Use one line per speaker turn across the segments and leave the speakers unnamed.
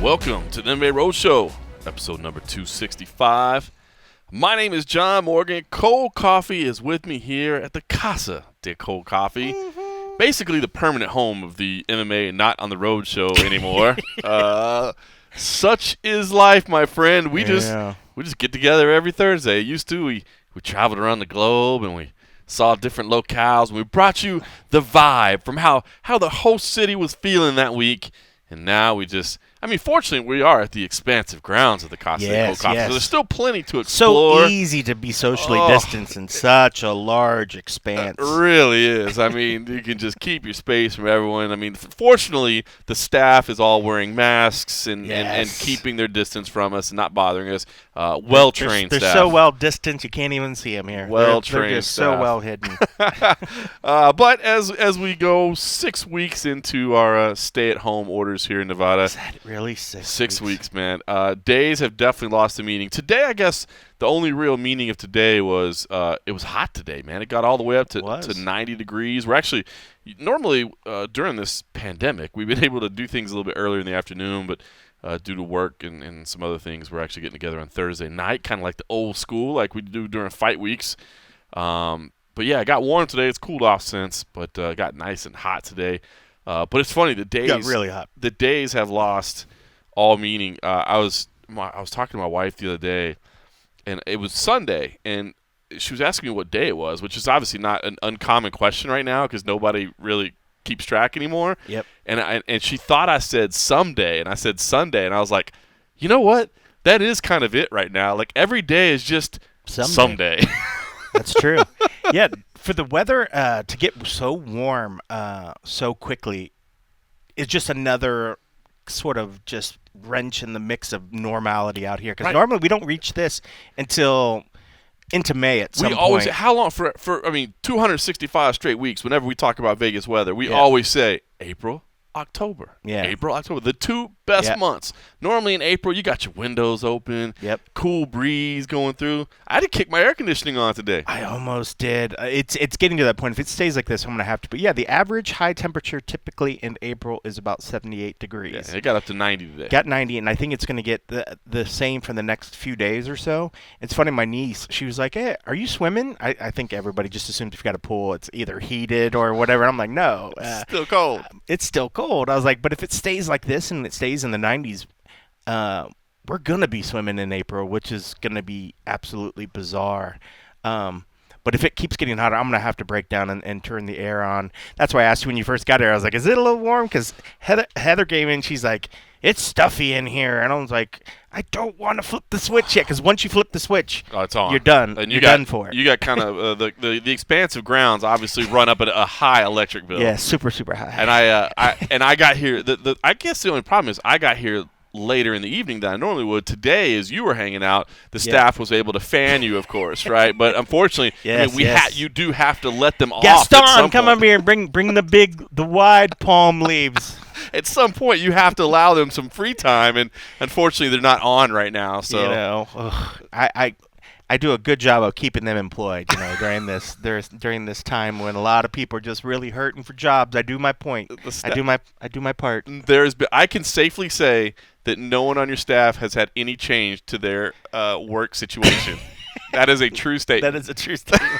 Welcome to the MMA Roadshow, episode number 265. My name is John Morgan. Cold Coffee is with me here at the Casa de Cold Coffee. Basically the permanent home of the MMA, not on the Roadshow anymore. Such is life, my friend. We just get together every Thursday. Used to, we traveled around the globe and we saw different locales, and we brought you the vibe from how the whole city was feeling that week. And now we just, fortunately, we are at the expansive grounds of the Casa de Cold Coffee, so there's still plenty to explore.
So easy to be socially distanced in such a large expanse.
It really is. You can just keep your space from everyone. Fortunately, the staff is all wearing masks and keeping their distance from us and not bothering us. Well-trained staff.
They're so well-distanced, you can't even see them here.
Well-trained
They're just
staff.
so well-hidden.
But as we go 6 weeks into our stay-at-home orders here in Nevada.
Is that really 6
weeks, man. Days have definitely lost the meaning. Today, I guess, the only real meaning of today was it was hot today, man. It got all the way up to 90 degrees. We're actually, normally during this pandemic, we've been able to do things a little bit earlier in the afternoon, but due to work and some other things, we're actually getting together on Thursday night, kind of like the old school, like we do during fight weeks. But yeah, it got warm today. It's cooled off since, but it got nice and hot today. But it's funny, the days
got really hot.
The days have lost all meaning. I was talking to my wife the other day, and it was Sunday, and she was asking me what day it was, which is obviously not an uncommon question right now because nobody really keeps track anymore.
Yep.
And she thought I said someday, and I said Sunday, and I was like, you know what? That is kind of it right now. Like every day is just someday.
That's true. Yeah, for the weather to get so warm so quickly is just another sort of just wrench in the mix of normality out here. Because normally we don't reach this until into May at some point.
How long for 265 straight weeks, whenever we talk about Vegas weather, we always say April, October.
Yeah.
April, October, the two best months. Normally in April, you got your windows open, cool breeze going through. I had to kick my air conditioning on today.
I almost did. It's getting to that point. If it stays like this, I'm going to have to. But yeah, the average high temperature typically in April is about 78 degrees.
Yeah, it got up to 90 today.
Got 90, and I think it's going to get the same for the next few days or so. It's funny, my niece, she was like, hey, are you swimming? I think everybody just assumes if you got a pool, it's either heated or whatever. I'm like, no.
It's still cold.
It's still cold. I was like, but if it stays like this and it stays in the 90s, we're going to be swimming in April, which is going to be absolutely bizarre. But if it keeps getting hotter, I'm going to have to break down and turn the air on. That's why I asked you when you first got here. I was like, is it a little warm? Because Heather came in. She's like, it's stuffy in here. And I was like, I don't want to flip the switch yet. Because once you flip the switch,
it's on.
You're done.
And
you're done for it.
You got kind of the expansive grounds obviously run up at a high electric bill.
Yeah, super, super high.
And I got here. I guess the only problem is I got here later in the evening than I normally would. Today, as you were hanging out, the staff was able to fan you, of course, right? But unfortunately, you do have to let them off.
Gaston, come over here and bring the wide palm leaves.
At some point, you have to allow them some free time, and unfortunately, they're not on right now. So
I do a good job of keeping them employed, during this time when a lot of people are just really hurting for jobs. I do my point. I do my part.
I can safely say that no one on your staff has had any change to their work situation. That is a true statement.
That is a true statement.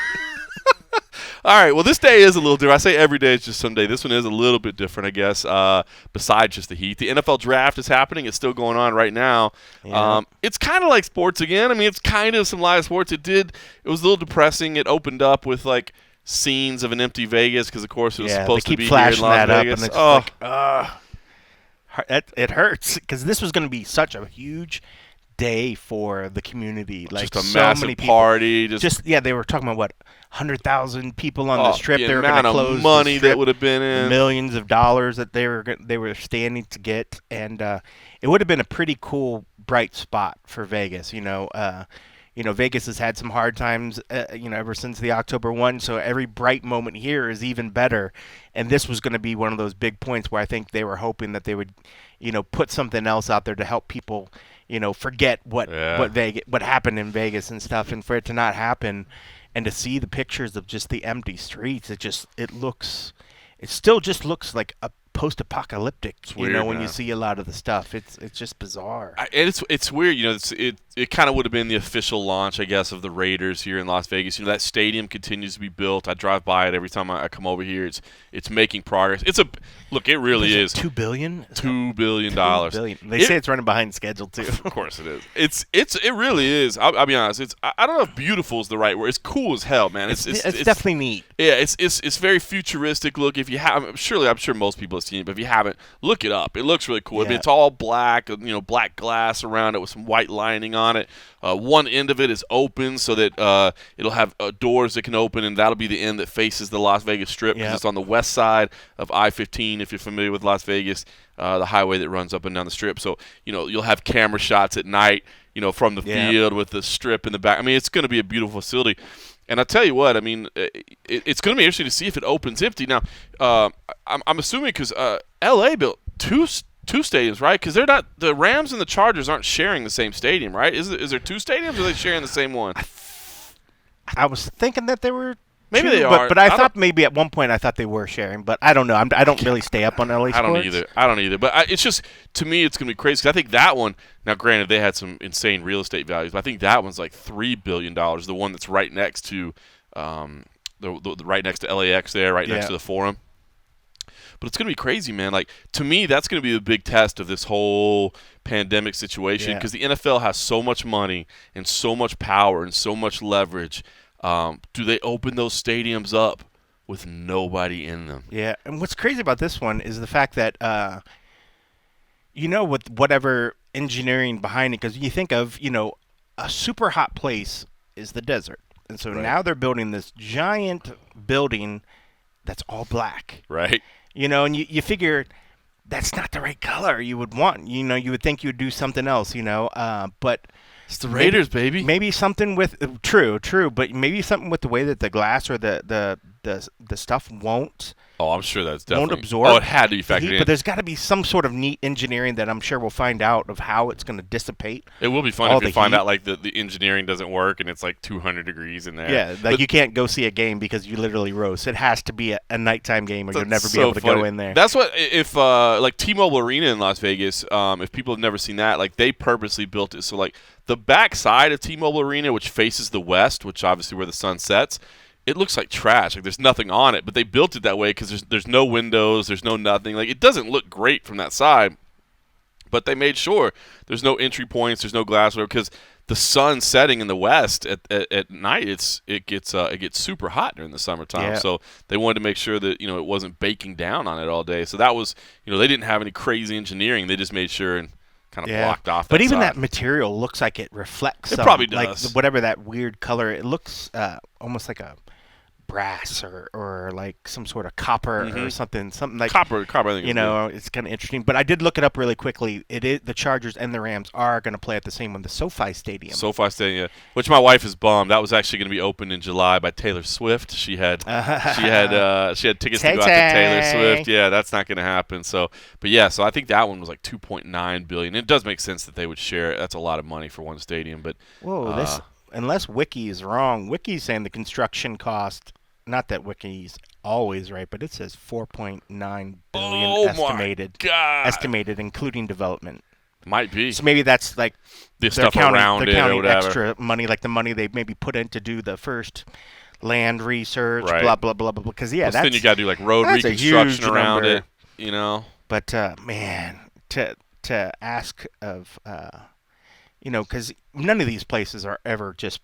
All right, well, this day is a little different. I say every day is just Sunday. This one is a little bit different, I guess, besides just the heat. The NFL draft is happening. It's still going on right now. Yeah. It's kind of like sports again. It's kind of some live sports. It was a little depressing. It opened up with, scenes of an empty Vegas because, of course, it was supposed to be here in Las Vegas.
It hurts because this was going to be such a huge day for the community.
Just a massive party.
They were talking about 100,000 people on the strip. They were going to close
money
the strip,
that would have been in
millions of dollars that they were standing to get, and it would have been a pretty cool, bright spot for Vegas. Vegas has had some hard times, ever since the October 1. So every bright moment here is even better, and this was going to be one of those big points where I think they were hoping that they would, put something else out there to help people, forget what happened in Vegas and stuff, and for it to not happen. And to see the pictures of just the empty streets, it still just looks like post-apocalyptic.
It's weird,
when
man.
you see a lot of the stuff, it's just bizarre.
And it's weird, it kind of would have been the official launch, I guess, of the Raiders here in Las Vegas. That stadium continues to be built. I drive by it every time I come over here. It's making progress. It really is.
$2 billion?
$2 billion.
$2 billion. They say it's running behind schedule too.
Of course it is. It really is. I'll be honest. I don't know if beautiful is the right word. It's cool as hell, man. It's
definitely neat.
Yeah, it's very futuristic look. If you have, I'm sure most people have seen it, but if you haven't, look it up. It looks really cool.
Yeah.
I mean, it's all black, black glass around it with some white lining on it. One end of it is open so that it'll have doors that can open, and that'll be the end that faces the Las Vegas Strip because it's on the west side of I-15. If you're familiar with Las Vegas, the highway that runs up and down the Strip, so you'll have camera shots at night, from the field with the Strip in the back. I mean, it's going to be a beautiful facility. And I tell you what, I mean, it's going to be interesting to see if it opens empty. Now, I'm assuming because L.A. built two stadiums, right? Because the Rams and the Chargers aren't sharing the same stadium, right? Is there two stadiums, or are they sharing the same one?
I was thinking that they were.
Maybe
two,
they are.
But I thought maybe at one point I thought they were sharing, but I don't know. I don't really stay up on LA sports.
I don't either. But it's just, to me, it's going to be crazy. 'Cause I think that one, now granted, they had some insane real estate values, but I think that one's like $3 billion, the one that's right next to right next to LAX there, right next to the Forum. But it's going to be crazy, man. Like, to me, that's going to be the big test of this whole pandemic situation because the NFL has so much money and so much power and so much leverage. Do they open those stadiums up with nobody in them?
Yeah, and what's crazy about this one is the fact that, with whatever engineering behind it, because you think of, a super hot place is the desert. And so now they're building this giant building that's all black.
Right.
And you figure that's not the right color you would want. You would think you would do something else, but
it's the Raiders, baby.
Maybe something with true, but maybe something with the way that the glass or the stuff won't.
Oh, I'm sure that's definitely
won't absorb.
Oh, it had to be factored in.
But there's got to be some sort of neat engineering that I'm sure we'll find out of how it's going to dissipate.
It will be fun if you find out like the engineering doesn't work and it's like 200 degrees in there.
Yeah, you can't go see a game because you literally roast. It has to be a nighttime game or you'll never be able to go in there.
That's what if like T-Mobile Arena in Las Vegas. If people have never seen that, like they purposely built it so like the back side of T-Mobile Arena, which faces the west, which obviously where the sun sets. It looks like trash. Like there's nothing on it, but they built it that way because there's no windows, there's no nothing. Like it doesn't look great from that side, but they made sure there's no entry points, there's no glass, because the sun setting in the west at night, it gets super hot during the summertime.
Yeah.
So they wanted to make sure that it wasn't baking down on it all day. So that was they didn't have any crazy engineering. They just made sure and kind of blocked off.
But even
side.
that material looks like it reflects.
It probably does.
Like whatever that weird color, it looks almost like a brass or like some sort of copper or something like
copper. I think
it's kind of interesting. But I did look it up really quickly. It is the Chargers and the Rams are going to play at the same one, the SoFi Stadium.
SoFi Stadium, yeah. Which my wife is bummed. That was actually going to be opened in July by Taylor Swift. She had tickets to go out to Taylor Swift. Yeah, that's not going to happen. So I think that one was like $2.9 billion. It does make sense that they would share it. That's a lot of money for one stadium. But
unless Wiki is wrong, Wiki's saying the construction cost. Not that Wiki's always right, but it says $4.9 billion estimated, including development.
Might be.
So maybe that's like
the stuff around it or whatever.
Extra money, like the money they maybe put in to do the first land research,
right.
blah blah blah blah. Because then
you got to do like road reconstruction around it.
But man, to ask of because none of these places are ever just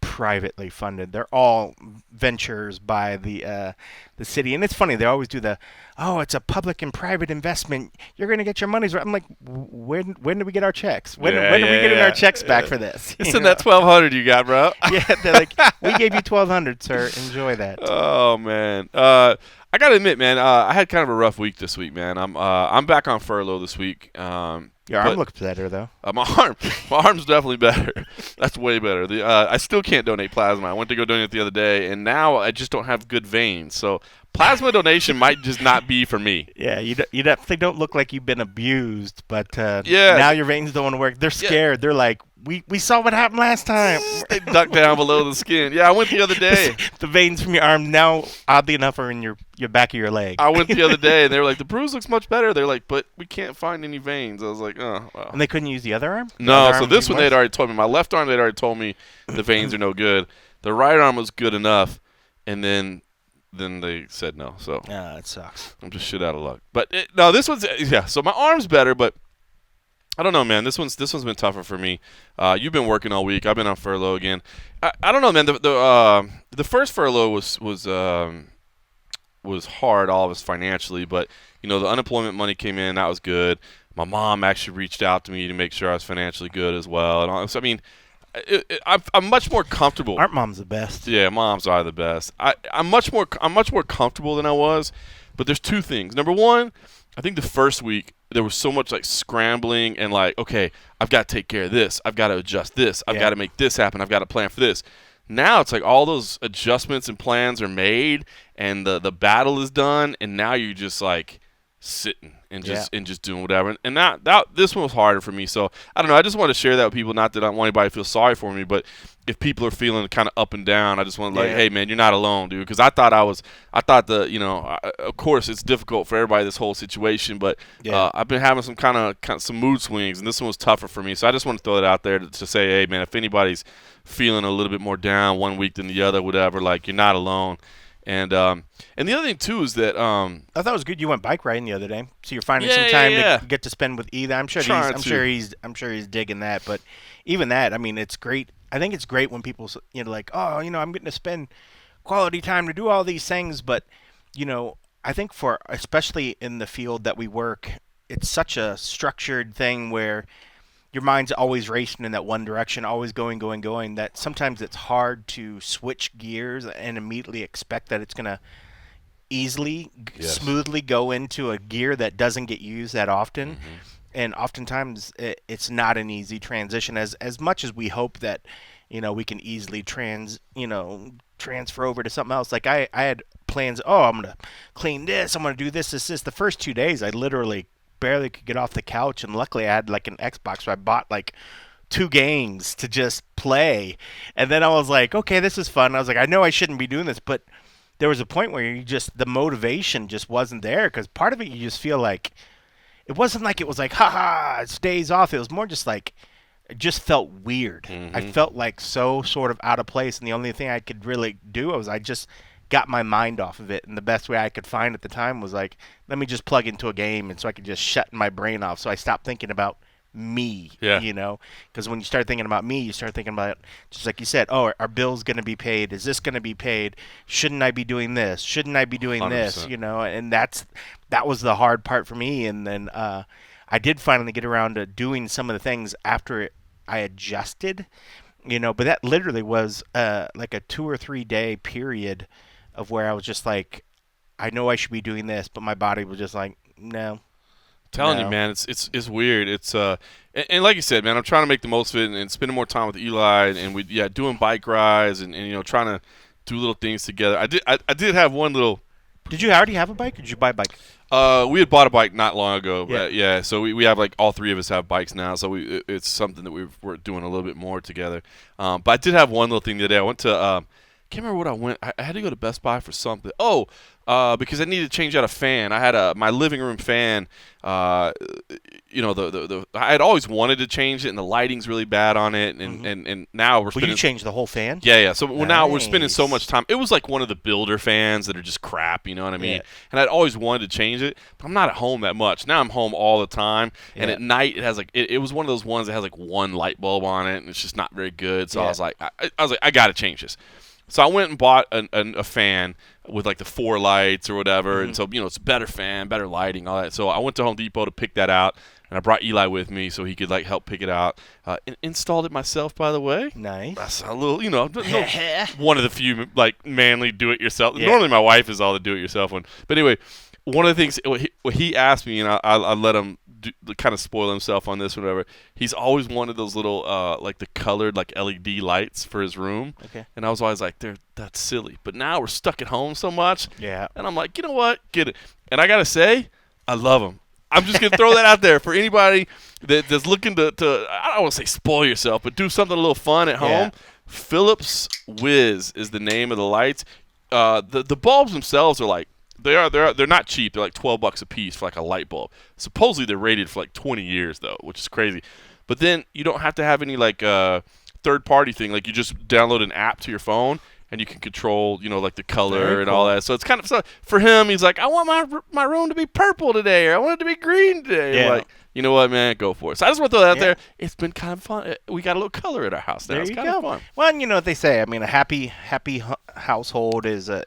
privately funded. They're all ventures by the city. And it's funny, they always do it's a public and private investment. You're going to get your money's right. I'm like, when do we get our checks? When are we getting our checks back for this?
It's in that $1,200 you got, bro.
Yeah, they're like, we gave you $1,200, sir. Enjoy that.
Oh, man. I got to admit, man, I had kind of a rough week this week, man. I'm back on furlough this week.
Your arm looks better, though.
My arm's definitely better. That's way better. I still can't donate plasma. I went to go donate it the other day, and now I just don't have good veins. So plasma donation might just not be for me.
Yeah, you definitely don't look like you've been abused, but now your veins don't want to work. They're scared. They're like, We saw what happened last time.
They duck down below the skin. Yeah, I went the other day.
The veins from your arm now, oddly enough, are in your back of your leg.
I went the other day, and they were like, the bruise looks much better. They're like, but we can't find any veins. I was like, oh, well.
And they couldn't use the other arm?
No, so this one they'd already told me. My left arm, they'd already told me the veins are no good. The right arm was good enough, and then they said no. So
that sucks.
I'm just shit out of luck. But no, this one's So my arm's better, but I don't know, man. This one's been tougher for me. You've been working all week. I've been on furlough again. I don't know, man. The first furlough was hard, all of us financially, but the unemployment money came in. That was good. My mom actually reached out to me to make sure I was financially good as well. And all, so I mean, I'm much more comfortable.
Aren't moms the best?
Yeah, moms are the best. I'm much more comfortable than I was. But there's two things. Number one, I think the first week there was so much like scrambling and like, okay, I've got to take care of this. I've got to adjust this. I've got to make this happen. I've got to plan for this. Now it's like all those adjustments and plans are made and the battle is done, and now you're just like sitting and just doing whatever. And that this one was harder for me. So I don't know. I just want to share that with people. Not that I want anybody to feel sorry for me, but if people are feeling kind of up and down, I just want to hey man, you're not alone, dude. Because I thought of course it's difficult for everybody, this whole situation, but I've been having some kind of some mood swings, and this one was tougher for me. So I just want to throw it out there to say, hey man, if anybody's feeling a little bit more down one week than the other, whatever, like you're not alone. And the other thing too is that
I thought it was good you went bike riding the other day, so you're finding some time to get to spend with Ethan. I'm sure he's digging that. But even that, I mean, it's great. I think it's great when people like, oh, I'm getting to spend quality time to do all these things. But I think especially in the field that we work, it's such a structured thing where your mind's always racing in that one direction, always going, that sometimes it's hard to switch gears and immediately expect that it's going to easily, smoothly go into a gear that doesn't get used that often. Mm-hmm. And oftentimes it's not an easy transition as much as we hope that, we can easily transfer over to something else. Like I had plans, I'm going to clean this, I'm going to do this. The first 2 days I literally barely could get off the couch, and luckily I had like an Xbox, so I bought like 2 games to just play. And then I was like, okay, this is fun. I was like, I know I shouldn't be doing this, but there was a point where the motivation just wasn't there, because part of it you just feel like it wasn't like it was like it's days off. It was more just like it just felt weird. Mm-hmm. I felt like so sort of out of place, and the only thing I could really do was I just got my mind off of it, and the best way I could find at the time was like, let me just plug into a game, and so I could just shut my brain off, so I stopped thinking about me. Because when you start thinking about me, you start thinking about, just like you said, are bills going to be paid? Is this going to be paid? Shouldn't I be doing this? Shouldn't I be doing 100%. This? And that was the hard part for me. And then I did finally get around to doing some of the things after I adjusted, but that literally was like a 2 or 3 day period of where I was just like, I know I should be doing this, but my body was just like, no.
Telling you, man, it's weird. It's and like you said, man, I'm trying to make the most of it and spending more time with Eli and we doing bike rides and trying to do little things together. I did have one little.
Did you already have a bike, or did you buy a bike?
We had bought a bike not long ago. Yeah. So we have like all 3 of us have bikes now. So it's something that we're doing a little bit more together. But I did have one little thing today. I went to. Can't remember what I went. I had to go to Best Buy for something. Because I needed to change out a fan. I had my living room fan. I had always wanted to change it, and the lighting's really bad on it. And now we're.
Will you change the whole fan?
Yeah. So now we're spending so much time. It was like one of the builder fans that are just crap. You know what I mean? Yeah. And I'd always wanted to change it, but I'm not at home that much. Now I'm home all the time, and at night it has like it was one of those ones that has like one light bulb on it, and it's just not very good. So I was like, I got to change this. So I went and bought a fan with like the 4 lights or whatever, and so it's a better fan, better lighting, all that. So I went to Home Depot to pick that out, and I brought Eli with me so he could like help pick it out. Installed it myself, by the way.
Nice.
That's a little, one of the few like manly do-it-yourself. Yeah. Normally my wife is all the do-it-yourself one, but anyway, one of the things what he asked me, and I let him kind of spoil himself on this or whatever. He's always wanted those little like the colored like LED lights for his room.
Okay.
And I was always like, that's silly. But now we're stuck at home so much.
Yeah.
And I'm like, you know what? Get it. And I gotta say, I love them. I'm just going to throw that out there for anybody that's looking to I don't want to say spoil yourself, but do something a little fun at home.
Yeah.
Philips Whiz is the name of the lights. The bulbs themselves are like, they're not cheap. They're like $12 a piece for like a light bulb. Supposedly they're rated for like 20 years though, which is crazy. But then you don't have to have any like third-party thing. Like you just download an app to your phone and you can control, like the color and all that. So it's kind of so for him. He's like, I want my room to be purple today, or I want it to be green today.
Yeah.
I'm like, you know what, man, go for it. So I just want to throw that out there. It's been kind of fun. We got a little color at our house now.
There
It's
you
kind
go.
of fun.
Well, you know what they say. I mean, a happy household is a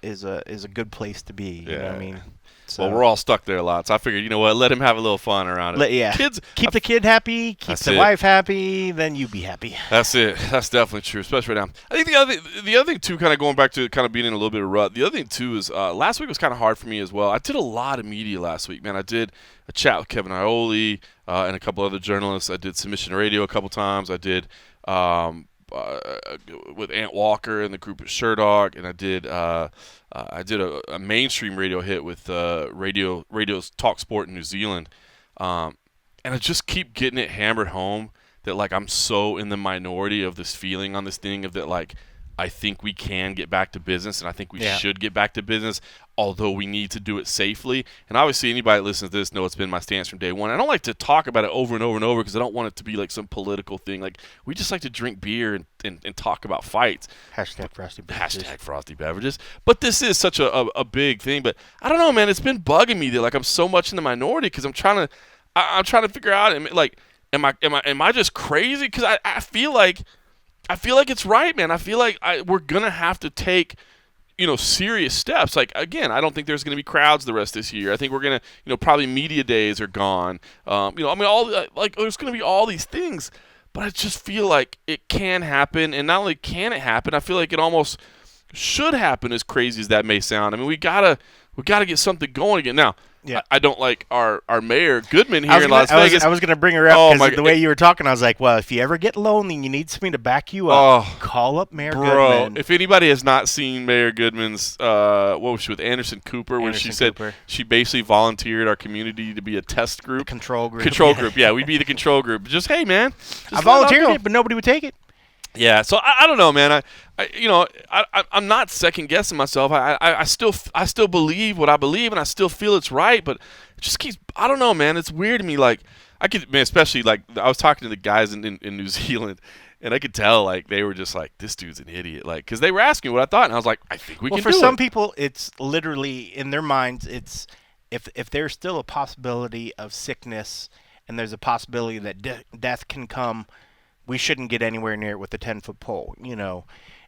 good place to be. You know what I mean? So,
Well, we're all stuck there a lot, so I figured, you know what, let him have a little fun around it.
Kids, keep the kid happy, keep the wife happy, then you be happy.
That's it. That's definitely true, especially right now. I think the other thing too, kind of going back to kind of being in a little bit of rut. The other thing too is last week was kind of hard for me as well. I did a lot of media last week, man. I did a chat with Kevin Ioli and a couple other journalists. I did Submission Radio a couple times. I did with Ant Walker and the group at Sherdog, and I did a mainstream radio hit with radio's Talk Sport in New Zealand, and I just keep getting it hammered home that like I'm so in the minority of this feeling on this thing of that like I think we can get back to business, and I think we should get back to business, although we need to do it safely. And obviously anybody that listens to this knows it's been my stance from day one. I don't like to talk about it over and over and over because I don't want it to be like some political thing. Like, we just like to drink beer and talk about fights.
Hashtag frosty beverages.
Hashtag frosty beverages. But this is such a big thing. But I don't know, man. It's been bugging me that like I'm so much in the minority because I'm trying to figure out, like, am I just crazy? Because I feel like it's right, man. I feel like we're going to have to take, serious steps. Like, again, I don't think there's going to be crowds the rest of this year. I think we're going to, probably media days are gone. There's going to be all these things, but I just feel like it can happen. And not only can it happen, I feel like it almost should happen, as crazy as that may sound. I mean, we gotta get something going again. Now,
yeah.
I don't like our mayor, Goodman, here in Las Vegas.
I was going to bring her up because the way you were talking, I was like, well, if you ever get lonely and you need somebody to back you up, call up Mayor Goodman.
If anybody has not seen Mayor Goodman's, what was she with Anderson Cooper, where she said she basically volunteered our community to be a test group.
Control group.
Control group, yeah. We'd be the control group. Just, hey, man.
I volunteered it, but nobody would take it.
Yeah, so I don't know, man. I'm not second guessing myself. I still believe what I believe, and I still feel it's right. But it just keeps. I don't know, man. It's weird to me. Like especially like I was talking to the guys in New Zealand, and I could tell like they were just like, this dude's an idiot. Like, because they were asking me what I thought, and I was like, I think we can do it.
Well, for some people, it's literally in their minds. It's if there's still a possibility of sickness, and there's a possibility that death can come. We shouldn't get anywhere near it with a 10-foot pole,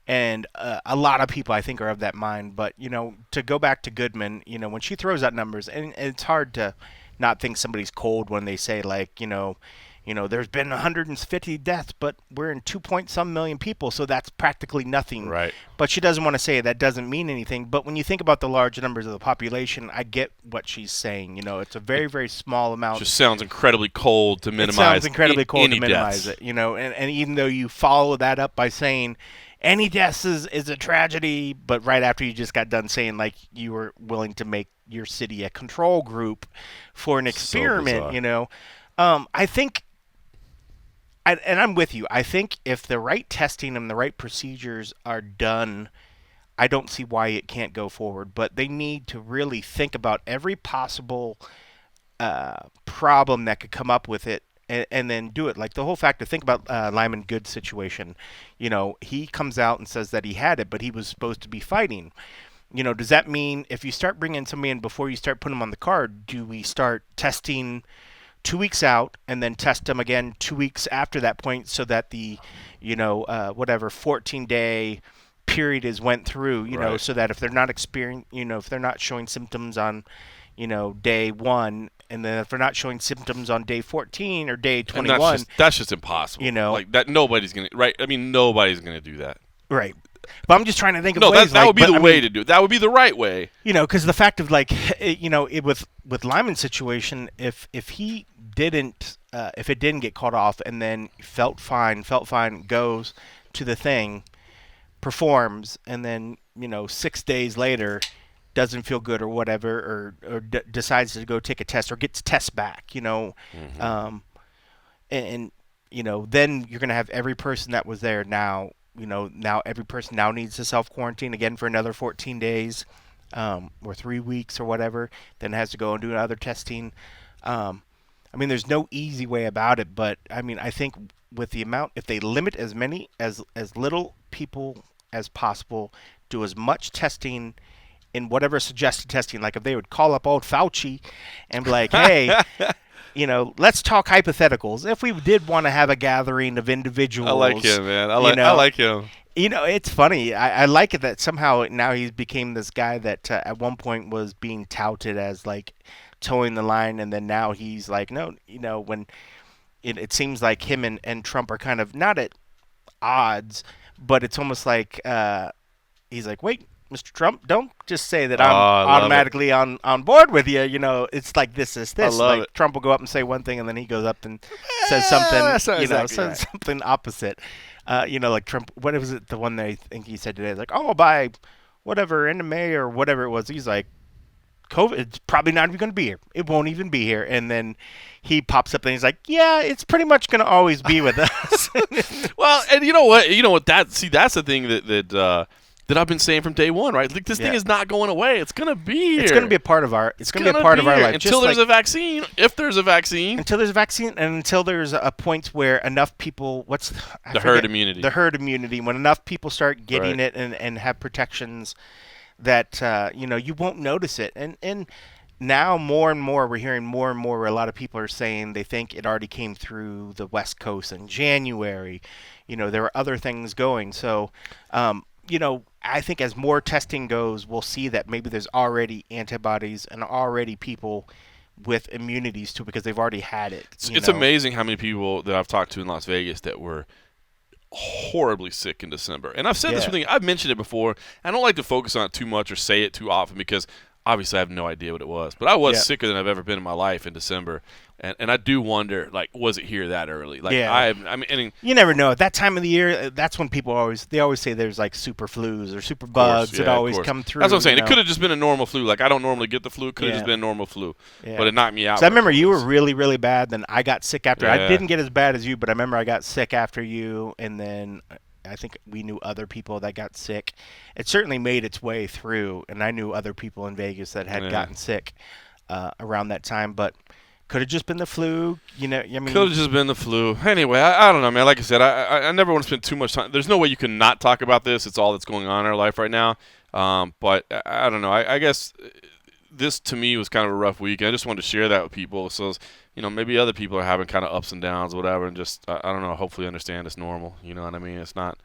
And a lot of people, I think, are of that mind. But, to go back to Goodman, when she throws out numbers, and it's hard to not think somebody's cold when they say, like, there's been 150 deaths, but we're in 2-point-some million people, so that's practically nothing.
Right.
But she doesn't want to say that doesn't mean anything. But when you think about the large numbers of the population, I get what she's saying. It's a very, very small amount.
Just sounds incredibly cold to minimize.
It sounds incredibly cold to
deaths.
minimize it. And even though you follow that up by saying any deaths is a tragedy, but right after you just got done saying like you were willing to make your city a control group for an experiment, I think. And I'm with you. I think if the right testing and the right procedures are done, I don't see why it can't go forward. But they need to really think about every possible problem that could come up with it and then do it. Like the whole fact to think about Lyman Good's situation. He comes out and says that he had it, but he was supposed to be fighting. Does that mean if you start bringing somebody in before you start putting them on the card, do we start testing 2 weeks out and then test them again 2 weeks after that point so that the 14-day period is went through,
right.
So that if they're not if they're not showing symptoms on day 1, and then if they're not showing symptoms on day 14 or day 21,
that's just impossible. Like that, nobody's gonna, right? I mean, nobody's gonna do that,
right? But I'm just trying to think of
that
ways.
that would be the way to do it. That would be the right way.
Because the fact of like, with Lyman's situation, if he didn't, if it didn't get caught off, and then felt fine, goes to the thing, performs, and then 6 days later, doesn't feel good or whatever, or decides to go take a test or gets tests back, and then you're going to have every person that was there now, now every person now needs to self-quarantine again for another 14 days, or 3 weeks or whatever, then has to go and do another testing. There's no easy way about it, but I think with the amount, if they limit as little people as possible, do as much testing in whatever suggested testing, like if they would call up old Fauci and be like, hey, let's talk hypotheticals. If we did want to have a gathering of individuals.
I like him, man. I like him.
It's funny. I like it that somehow now he's became this guy that at one point was being touted as like towing the line, and then now he's like, no, when it seems like him and Trump are kind of not at odds, but it's almost like he's like, wait, Mr. Trump, don't just say that I'm automatically on board with you. It's like this.
I love it.
Trump will go up and say one thing, and then he goes up and says something, says something opposite. Like Trump, what was it, the one that I think he said today? Like, by whatever, MMA or whatever it was, he's like, COVID, it's probably not even going to be here. It won't even be here. And then he pops up and he's like, yeah, it's pretty much going to always be with us.
Well, and you know what? That's the thing that I've been saying from day one, right? Like, this thing is not going away. It's going to be here.
It's going to be a part of our. It's going to be a part of our life
until there's a vaccine. If there's a vaccine.
Until there's a vaccine, and until there's a point where enough people.
Herd immunity.
The herd immunity. When enough people start getting it and have protections, that you won't notice it. And now more and more we're hearing more and more where a lot of people are saying they think it already came through the West Coast in January. There were other things going. So. I think as more testing goes, we'll see that maybe there's already antibodies and already people with immunities too, because they've already had it.
It's amazing how many people that I've talked to in Las Vegas that were horribly sick in December. And I've said this thing, I've mentioned it before. I don't like to focus on it too much or say it too often because obviously I have no idea what it was. But I was sicker than I've ever been in my life in December. And I do wonder, like, was it here that early? Like,
you never know. At that time of the year, that's when people always say there's like super flus or super bugs that always come through.
That's what I'm saying. It could have just been a normal flu. Like, I don't normally get the flu. It could have just been a normal flu. Yeah. But it knocked me out.
So I remember you were really, really bad. Then I got sick after. I didn't get as bad as you, but I remember I got sick after you. And then I think we knew other people that got sick. It certainly made its way through. And I knew other people in Vegas that had gotten sick around that time. But could have just been the flu, could
have just been the flu. Anyway, I don't know, man. Like I said, I never want to spend too much time. There's no way you can not talk about this. It's all that's going on in our life right now. But I don't know. I guess this to me was kind of a rough week. I just wanted to share that with people. So, maybe other people are having kind of ups and downs, whatever, and just I don't know. Hopefully, understand it's normal. You know what I mean? It's not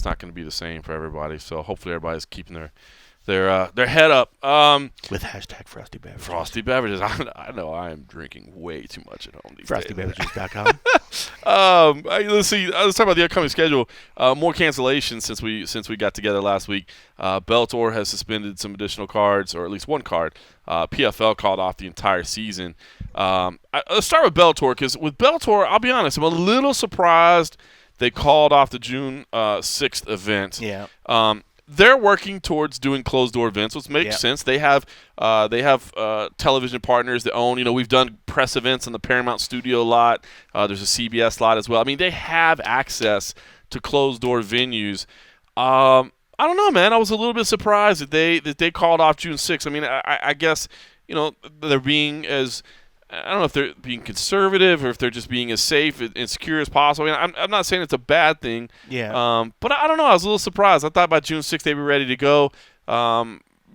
going to be the same for everybody. So hopefully, everybody's keeping their head up.
With hashtag Frosty Beverages.
Frosty Beverages. I know I am drinking way too much at home these days.
FrostyBeverages.com.
Let's see. Let's talk about the upcoming schedule. More cancellations since we got together last week. Bellator has suspended some additional cards, or at least one card. PFL called off the entire season. Let's start with Bellator, because with Bellator, I'll be honest, I'm a little surprised they called off the June 6th event.
Yeah.
They're working towards doing closed-door events, which makes sense. They have television partners that own. We've done press events in the Paramount Studio lot. There's a CBS lot as well. I mean, they have access to closed-door venues. I don't know, man. I was a little bit surprised that they called off June 6th. I mean, I guess they're being as – I don't know if they're being conservative or if they're just being as safe and secure as possible. I mean, I'm not saying it's a bad thing.
Yeah.
But I don't know. I was a little surprised. I thought by June 6th they'd be ready to go.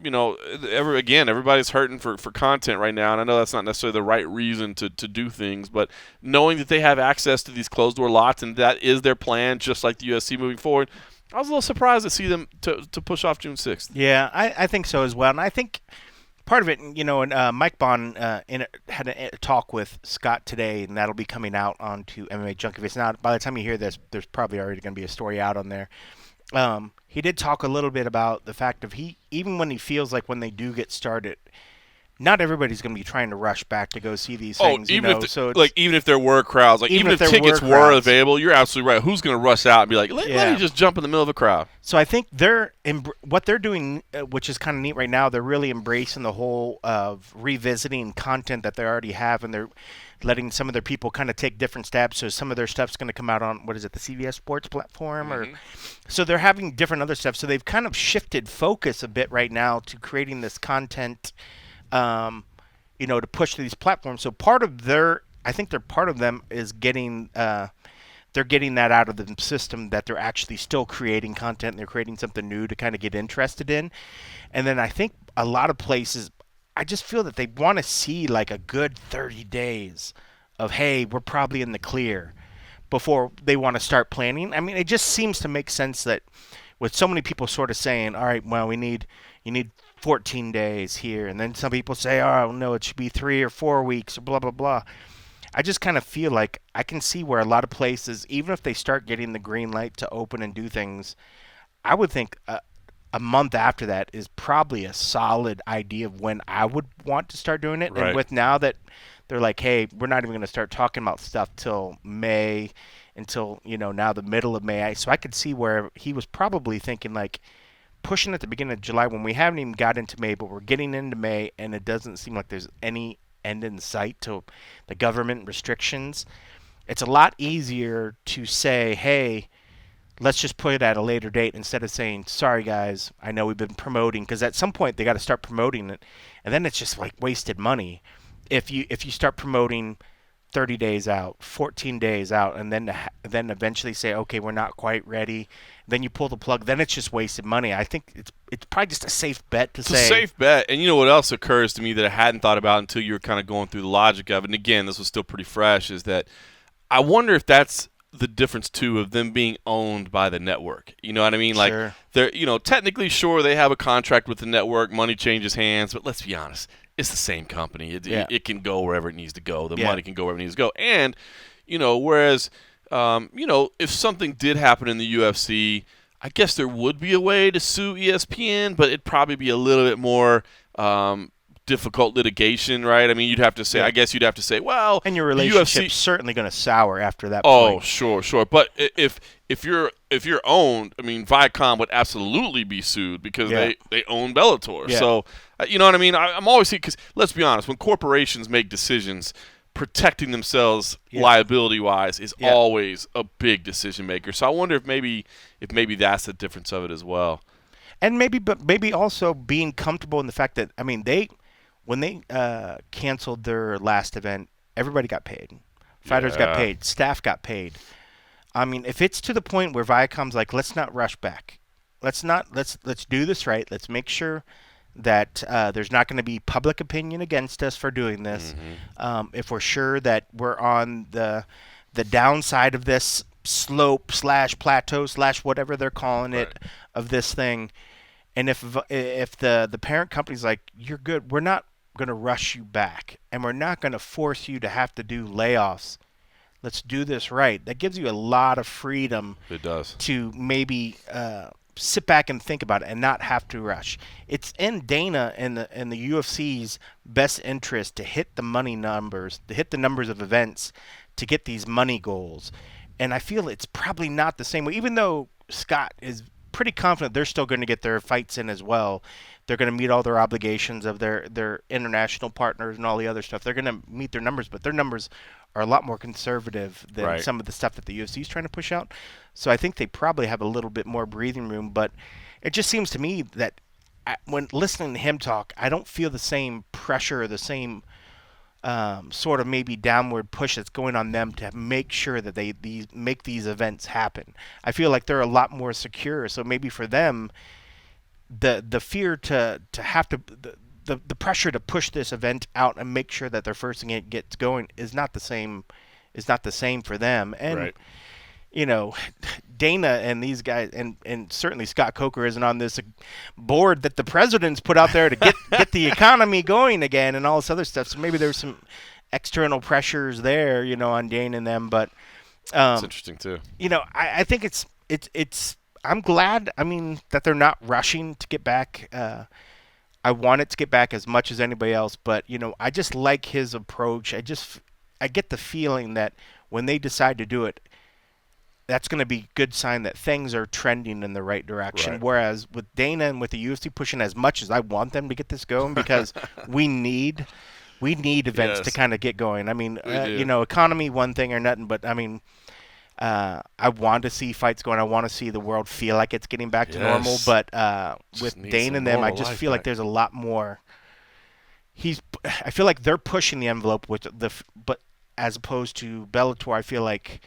Everybody's hurting for content right now, and I know that's not necessarily the right reason to do things, but knowing that they have access to these closed-door lots and that is their plan, just like the UFC moving forward, I was a little surprised to see them to push off June 6th.
Yeah, I think so as well. And I think part of it, and Mike Bond had a talk with Scott today, and that'll be coming out onto MMA Junkie. If it's not, by the time you hear this, there's probably already going to be a story out on there. He did talk a little bit about the fact of even when he feels like when they do get started, not everybody's going to be trying to rush back to go see these
Oh,
things.
even
you know,
if
so
even if there were crowds, like even if
there
tickets
were
were
crowds.
available, you're absolutely right. Who's going to rush out and be like, let me just jump in the middle of a crowd?
So I think what they're doing, which is kind of neat right now, they're really embracing the whole of revisiting content that they already have, and they're letting some of their people kind of take different steps. So some of their stuff's going to come out on, what is it, the CBS Sports platform, or so they're having different other stuff. So they've kind of shifted focus a bit right now to creating this content, to push to these platforms. So I think they're part of them is getting. They're getting that out of the system, that they're actually still creating content and they're creating something new to kind of get interested in. And then I think a lot of places, I just feel that they want to see like a good 30 days of, hey, we're probably in the clear before they want to start planning. I mean, it just seems to make sense that with so many people sort of saying, all right, well, you need 14 days here. And then some people say, oh, no, it should be 3 or 4 weeks or blah, blah, blah. I just kind of feel like I can see where a lot of places, even if they start getting the green light to open and do things, I would think a month after that is probably a solid idea of when I would want to start doing it.
Right.
And with now that they're like, hey, we're not even going to start talking about stuff till May, until, now the middle of May. So I could see where he was probably thinking like pushing at the beginning of July when we haven't even got into May, but we're getting into May and it doesn't seem like there's any end in sight to the government restrictions. It's a lot easier to say, hey, let's just put it at a later date instead of saying, sorry guys, I know we've been promoting, because at some point they got to start promoting it, and then it's just like wasted money if you start promoting 30 days out, 14 days out, and then eventually say, okay, we're not quite ready. Then you pull the plug. Then it's just wasted money. I think it's probably just a safe bet to say.
It's a safe bet. And you know what else occurs to me that I hadn't thought about until you were kind of going through the logic of it, and again, this was still pretty fresh, is that I wonder if that's the difference, too, of them being owned by the network. You know what I mean? Like,
Sure.
they're, technically, sure, they have a contract with the network. Money changes hands. But let's be honest. It's the same company. It can go wherever it needs to go. The money can go wherever it needs to go. And, whereas, if something did happen in the UFC, I guess there would be a way to sue ESPN, but it'd probably be a little bit more difficult litigation, right? I mean, I guess you'd have to say, well,
and your relationship's certainly going to sour after that point.
Oh, sure. But if you're owned, I mean, Viacom would absolutely be sued because they own Bellator.
Yeah.
So, you know what I mean? I'm always because let's be honest, when corporations make decisions, protecting themselves liability-wise is always a big decision maker. So I wonder if maybe that's the difference of it as well.
And maybe also being comfortable in the fact that, I mean, when they canceled their last event, everybody got paid. Fighters got paid. Staff got paid. I mean, if it's to the point where Viacom's like, let's not rush back. Let's do this right. Let's make sure that there's not going to be public opinion against us for doing this.
Mm-hmm.
If we're sure that we're on the downside of this slope / plateau / whatever they're calling it of this thing, and if the parent company's like, you're good, we're not going to rush you back, and we're not going to force you to have to do layoffs. Let's do this right. That gives you a lot of freedom.
It does.
To maybe sit back and think about it and not have to rush. It's in Dana and the UFC's best interest to hit the money numbers, to hit the numbers of events, to get these money goals. And I feel it's probably not the same way, even though Scott is pretty confident they're still going to get their fights in as well. They're going to meet all their obligations of their international partners and all the other stuff. They're going to meet their numbers, but their numbers are a lot more conservative than some of the stuff that the UFC is trying to push out. So I think they probably have a little bit more breathing room, but it just seems to me that when listening to him talk, I don't feel the same pressure or the same sort of maybe downward push that's going on them to make sure that they make these events happen. I feel like they're a lot more secure. So maybe for them, the fear to have to the pressure to push this event out and make sure that their first thing it gets going is not the same for them. And Dana and these guys and certainly Scott Coker isn't on this board that the president's put out there to get the economy going again and all this other stuff. So maybe there's some external pressures there, on Dana and them. But
it's interesting too.
I think it's I'm glad. I mean, that they're not rushing to get back I want it to get back as much as anybody else, but I just like his approach. I get the feeling that when they decide to do it, that's going to be a good sign that things are trending in the right direction.
Right.
Whereas with Dana and with the UFC pushing as much as I want them to get this going, because we need events to kind of get going. I mean, economy one thing or nothing, but I mean, I want to see fights going. I want to see the world feel like it's getting back to normal. But with Dana and them, I just feel like there's a lot more. I feel like they're pushing the envelope but as opposed to Bellator, I feel like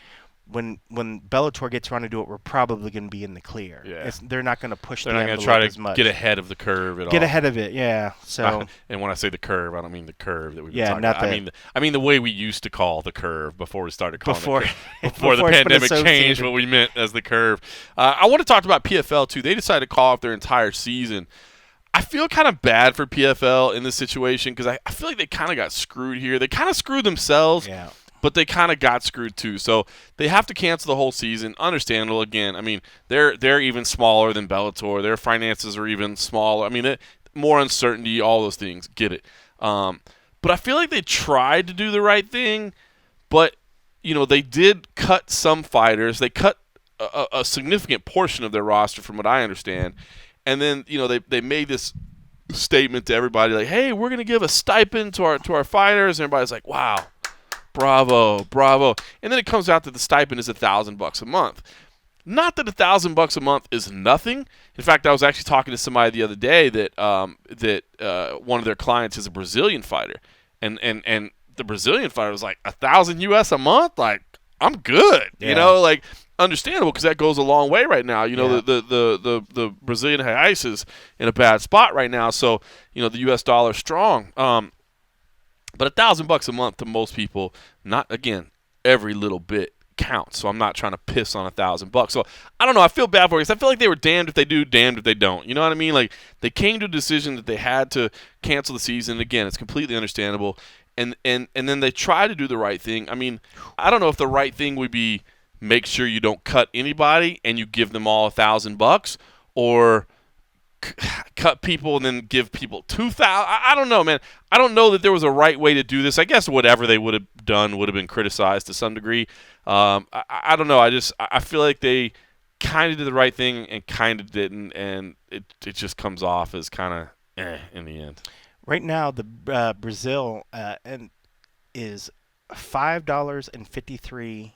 when Bellator gets around to do it, we're probably going to be in the clear.
Yeah.
They're not going to push the
They're not
envelope
going to
as much.
try to get ahead of the curve at all.
Get ahead of it, yeah. So,
and when I say the curve, I don't mean the curve that we've been
yeah,
talking about. I mean the way we used to call the curve before we started calling it before the pandemic changed what we meant as the curve. I want to talk about PFL too. They decided to call off their entire season. I feel kind of bad for PFL in this situation because I feel like they kind of got screwed here. They kind of screwed themselves.
Yeah.
But they kind of got screwed too, so they have to cancel the whole season. Understandable. Again, I mean, they're even smaller than Bellator. Their finances are even smaller. I mean, more uncertainty, all those things. Get it. But I feel like they tried to do the right thing, but they did cut some fighters. They cut a significant portion of their roster, from what I understand, and then they made this statement to everybody like, "Hey, we're going to give a stipend to our fighters," and everybody's like, "Wow. Bravo. And then it comes out that the stipend is $1,000 a month. Not that $1,000 a month is nothing. In fact, I was actually talking to somebody the other day that one of their clients is a Brazilian fighter, and the Brazilian fighter was like $1,000 US a month. Like, I'm good, like understandable because that goes a long way right now. The Brazilian reais is in a bad spot right now, so the US dollar is strong. But $1,000 a month to most people, not, again, every little bit counts. So I'm not trying to piss on $1,000. So I don't know. I feel bad for you because I feel like they were damned if they do, damned if they don't. You know what I mean? Like, they came to a decision that they had to cancel the season. Again, it's completely understandable. And then they try to do the right thing. I mean, I don't know if the right thing would be make sure you don't cut anybody and you give them all $1,000, or cut people and then give people $2,000. I don't know, man. I don't know that there was a right way to do this. I guess whatever they would have done would have been criticized to some degree. I don't know. I feel like they kind of did the right thing and kind of didn't, and it just comes off as kind of in the end.
Right now, the Brazil is $5.53.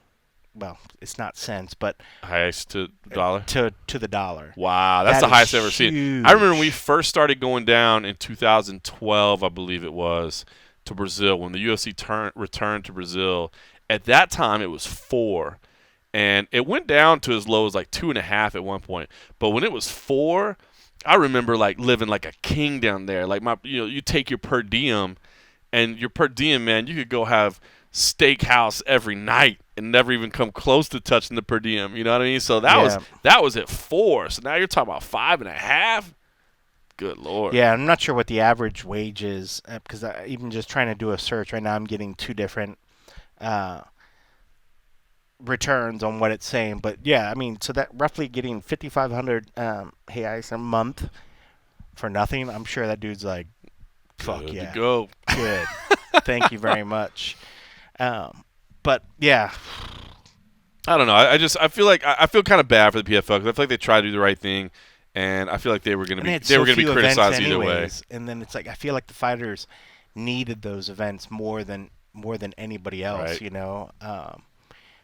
Well, it's not cents, but
highest to the dollar?
To the dollar.
Wow, that's the highest I've ever seen. I remember when we first started going down in 2012, I believe it was, to Brazil, when the UFC returned to Brazil. At that time, it was 4, and it went down to as low as like 2.5 at one point. But when it was 4, I remember like living like a king down there. Like you take your per diem, and your per diem, man, you could go have steakhouse every night and never even come close to touching the per diem. You know what I mean? So that was at 4. So now you're talking about 5.5. Good Lord.
Yeah, I'm not sure what the average wage is because even just trying to do a search right now, I'm getting 2 different returns on what it's saying. But yeah, I mean, so that roughly getting 5,500 reais a month for nothing. I'm sure that dude's like, fuck
good
yeah,
to go.
Good. Thank you very much. But yeah,
I don't know. I feel like I feel kind of bad for the PFL because I feel like they tried to do the right thing, and I feel like they were going to be criticized either way.
And then it's like I feel like the fighters needed those events more than anybody else,
right.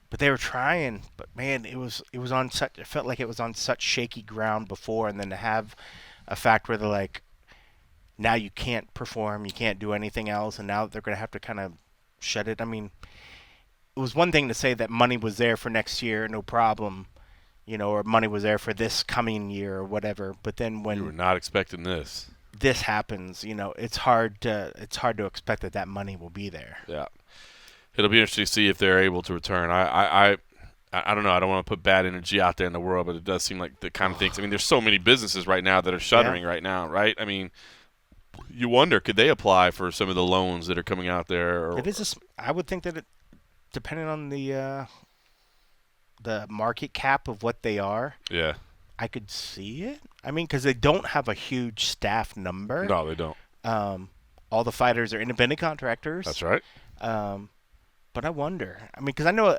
But they were trying. But man, it felt like it was on such shaky ground before, and then to have a fact where they're like, now you can't perform, you can't do anything else, and now they're going to have to kind of shut it. I mean, it was one thing to say that money was there for next year, no problem, or money was there for this coming year or whatever. But then when
you were not expecting this
happens, it's hard to expect that money will be there.
Yeah, it'll be interesting to see if they're able to return. I don't know. I don't want to put bad energy out there in the world, but it does seem like the kind of things. I mean, there's so many businesses right now that are shuttering right now, right? I mean, you wonder, could they apply for some of the loans that are coming out there? Or,
I would think that depending on the market cap of what they are.
Yeah.
I could see it. I mean, because they don't have a huge staff number.
No, they don't.
All the fighters are independent contractors.
That's right.
But I wonder. I mean, because I know,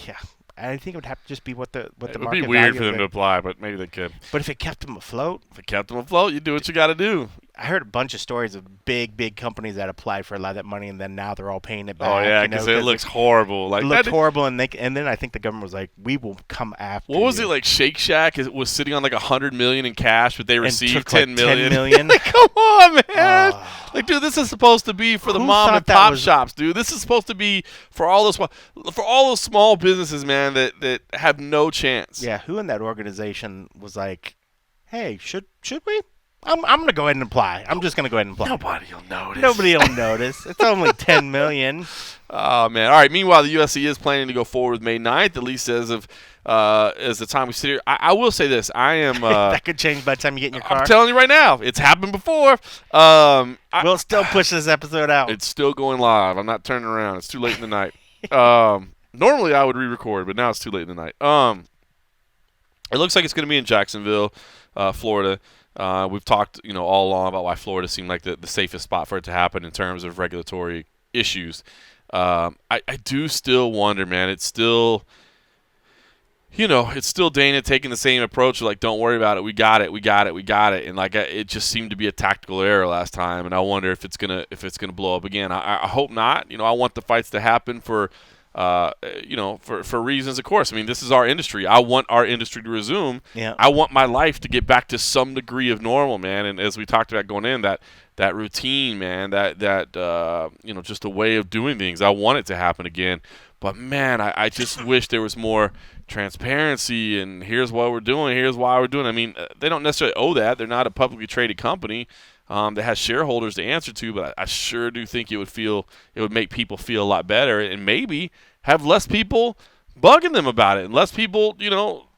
yeah, I think it would have to just be what the
It would
market
be weird
value
for them
of
to
it.
apply, but maybe they could.
But if it kept them afloat,
If it kept them afloat, you do what you got to do.
I heard a bunch of stories of big companies that applied for a lot of that money, and then now they're all paying it back.
Oh yeah, because it looks horrible. Like
it looked horrible, and then I think the government was like, "We will come after."
What was
you.
it like? Shake Shack was sitting on like $100 million in cash, but they received
took, like,
$10 million.
10 million?
Like, come on, man! Like, dude, this is supposed to be for the
Who
mom and
thought that
pop
was-
shops, dude. This is supposed to be for all those small businesses, man, that have no chance.
Yeah, who in that organization was like, "Hey, should we? I'm gonna go ahead and apply. I'm just gonna go ahead and apply.
Nobody will notice.
Nobody will notice. It's only 10 million."
Oh man! All right. Meanwhile, the UFC is planning to go forward with May 9th, at least as of as the time we sit here. I will say this: I am.
That could change by the time you get in your car.
I'm telling you right now, it's happened before.
We'll still push this episode out.
It's still going live. I'm not turning around. It's too late in the night. Normally I would re-record, but now it's too late in the night. It looks like it's going to be in Jacksonville, Florida. We've talked, all along about why Florida seemed like the safest spot for it to happen in terms of regulatory issues. I do still wonder, man. It's still, it's still Dana taking the same approach. Like, don't worry about it. We got it. And like, it just seemed to be a tactical error last time. And I wonder if it's gonna blow up again. I hope not. I want the fights to happen for reasons, of course. I mean, this is our industry. I want our industry to resume.
Yeah.
I want my life to get back to some degree of normal, man. And as we talked about going in, that routine, man, that just a way of doing things. I want it to happen again. But man, I just wish there was more transparency. And here's what we're doing. Here's why we're doing it. I mean, they don't necessarily owe that. They're not a publicly traded company that has shareholders to answer to, but I sure do think it would make people feel a lot better, and maybe have less people bugging them about it, and less people,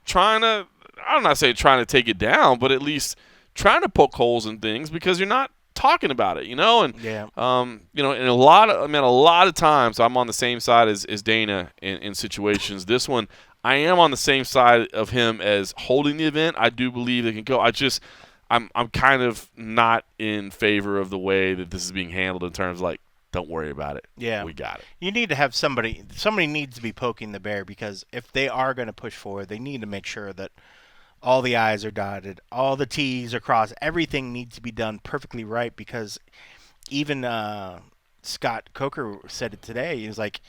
trying to, I'm not saying trying to take it down, but at least trying to poke holes in things because you're not talking about it, and
Yeah.
and a lot of times I'm on the same side as Dana in situations. This one, I am on the same side of him as holding the event. I do believe they can go. I'm kind of not in favor of the way that this is being handled in terms of like, don't worry about it.
Yeah.
We got it.
You need to have somebody needs to be poking the bear, because if they are going to push forward, they need to make sure that all the I's are dotted, all the T's are crossed, everything needs to be done perfectly right, because even Scott Coker said it today. He was like,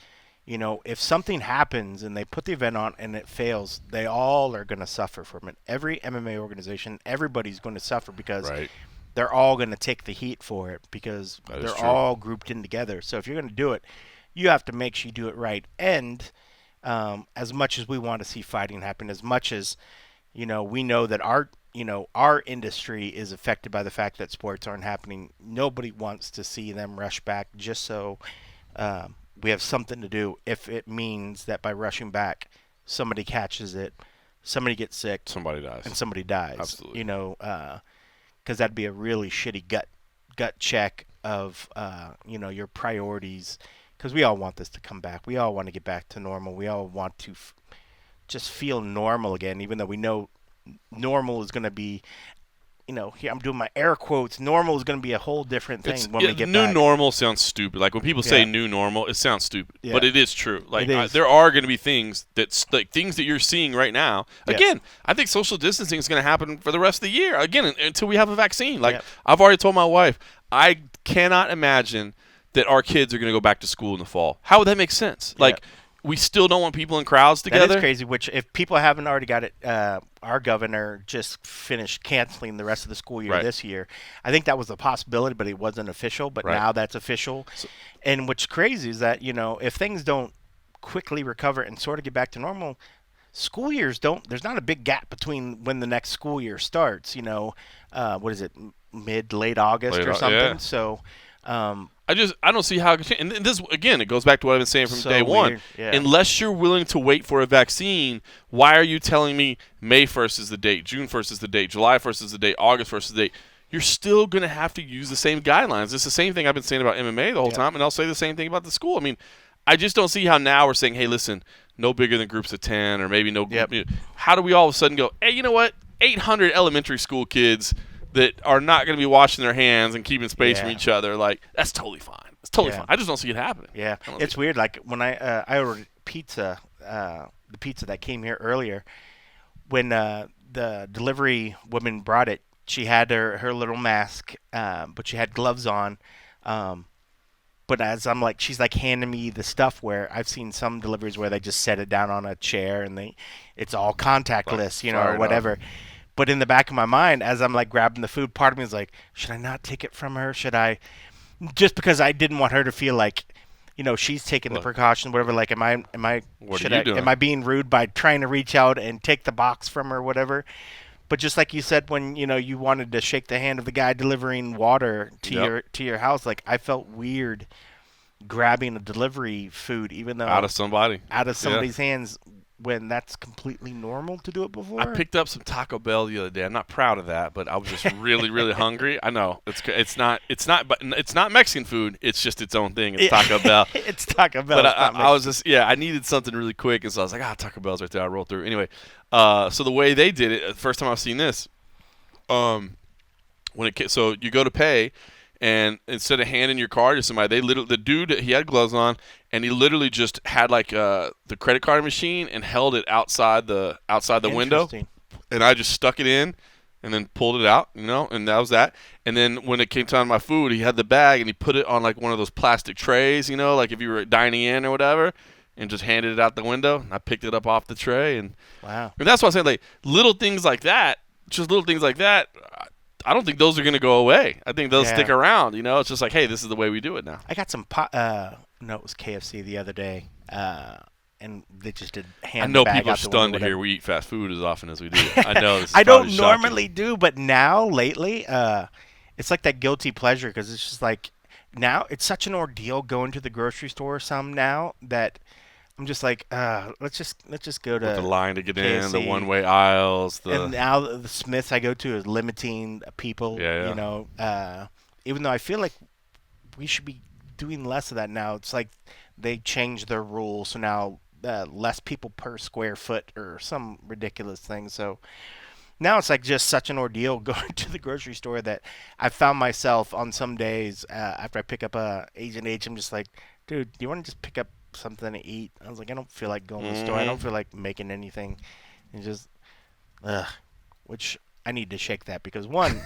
if something happens and they put the event on and it fails, they all are going to suffer from it. Every MMA organization, everybody's going to suffer, because
Right.
they're all going to take the heat for it, because
That is
they're
true.
all grouped in together. So if you're going to do it, you have to make sure you do it right. And as much as we want to see fighting happen, as much as we know that our industry is affected by the fact that sports aren't happening, nobody wants to see them rush back just so we have something to do. If it means that by rushing back, somebody catches it, somebody gets sick,
Somebody dies.
and somebody dies.
Absolutely.
Because that'd be a really shitty gut check of your priorities. Because we all want this to come back. We all want to get back to normal. We all want to just feel normal again, even though we know normal is going to be, here I'm doing my air quotes, normal is going to be a whole different thing when we get
new
back.
normal sounds stupid. Like when people say
Yeah.
new normal, it sounds stupid,
Yeah.
but it is true. Like
It is.
there are going to be things things that you're seeing right now.
Yeah.
Again, I think social distancing is going to happen for the rest of the year. Again, until we have a vaccine. Like
Yeah.
I've already told my wife, I cannot imagine that our kids are going to go back to school in the fall. How would that make sense?
Yeah.
Like we still don't want people in crowds together.
That is crazy, which if people haven't already got it, our governor just finished canceling the rest of the school year
Right.
this year. I think that was a possibility, but it wasn't official. But
Right.
now that's official. And what's crazy is that, if things don't quickly recover and sort of get back to normal, school years there's not a big gap between when the next school year starts, what is it, late August or something.
yeah.
So,
I don't see how it can change. And this, again, it goes back to what I've been saying from
So
day one.
weird, yeah.
Unless you're willing to wait for a vaccine, why are you telling me May 1st is the date, June 1st is the date, July 1st is the date, August 1st is the date? You're still going to have to use the same guidelines. It's the same thing I've been saying about MMA the whole time, and I'll say the same thing about the school. I mean, I just don't see how now we're saying, hey, listen, no bigger than groups of 10 or maybe no.
Yep.
How do we all of a sudden go, hey, you know what? 800 elementary school kids that are not going to be washing their hands and keeping space from each other. Like, that's totally fine. It's totally fine. I just don't see it happening.
Yeah, it's weird. Like when I ordered pizza, the pizza that came here earlier, when the delivery woman brought it, she had her little mask, but she had gloves on. But as I'm like, she's like handing me the stuff where I've seen some deliveries where they just set it down on a chair and it's all contactless, or whatever. But in the back of my mind, as I'm like grabbing the food, part of me is like, should I not take it from her? Should I? Just because I didn't want her to feel like, she's taking the precaution, whatever. Like, am I being rude by trying to reach out and take the box from her, whatever? But just like you said, when you wanted to shake the hand of the guy delivering water to your house, like I felt weird grabbing a delivery food, even though
out of somebody's
hands, when that's completely normal to do it before.
I picked up some Taco Bell the other day. I'm not proud of that, but I was just really, really hungry. I know it's not Mexican food. It's just its own thing. It's Taco Bell.
It's Taco Bell.
But I was just I needed something really quick, and so I was like, Taco Bell's right there. I rolled through anyway. So the way they did it, the first time I've seen this, so you go to pay. And instead of handing your card to somebody, the dude, he had gloves on, and he literally just had like the credit card machine and held it outside the window, and I just stuck it in, and then pulled it out, and that was that. And then when it came time to my food, he had the bag and he put it on like one of those plastic trays, like if you were dining in or whatever, and just handed it out the window. And I picked it up off the tray, and
wow.
And that's what I'm saying, like little things like that. I don't think those are going to go away. I think they'll stick around. It's just like, hey, this is the way we do it now.
I got some it was KFC the other day, and they just did hand the bag out the window. I know people are stunned to hear
we eat fast food as often as we do. I know this is
I don't
shocking.
normally do, but now, lately, it's like that guilty pleasure because it's just like, now it's such an ordeal going to the grocery store now that I'm just like, let's just go to
with the line to get
KFC.
in, the one-way aisles.
And now the Smiths I go to is limiting people. Even though I feel like we should be doing less of that now. It's like they changed their rules, so now less people per square foot or some ridiculous thing. So now it's like just such an ordeal going to the grocery store that I found myself on some days after I pick up a Asian H, I'm just like, dude, do you want to just pick up something to eat? I was like, I don't feel like going to the store. I don't feel like making anything. And just, which I need to shake that because one,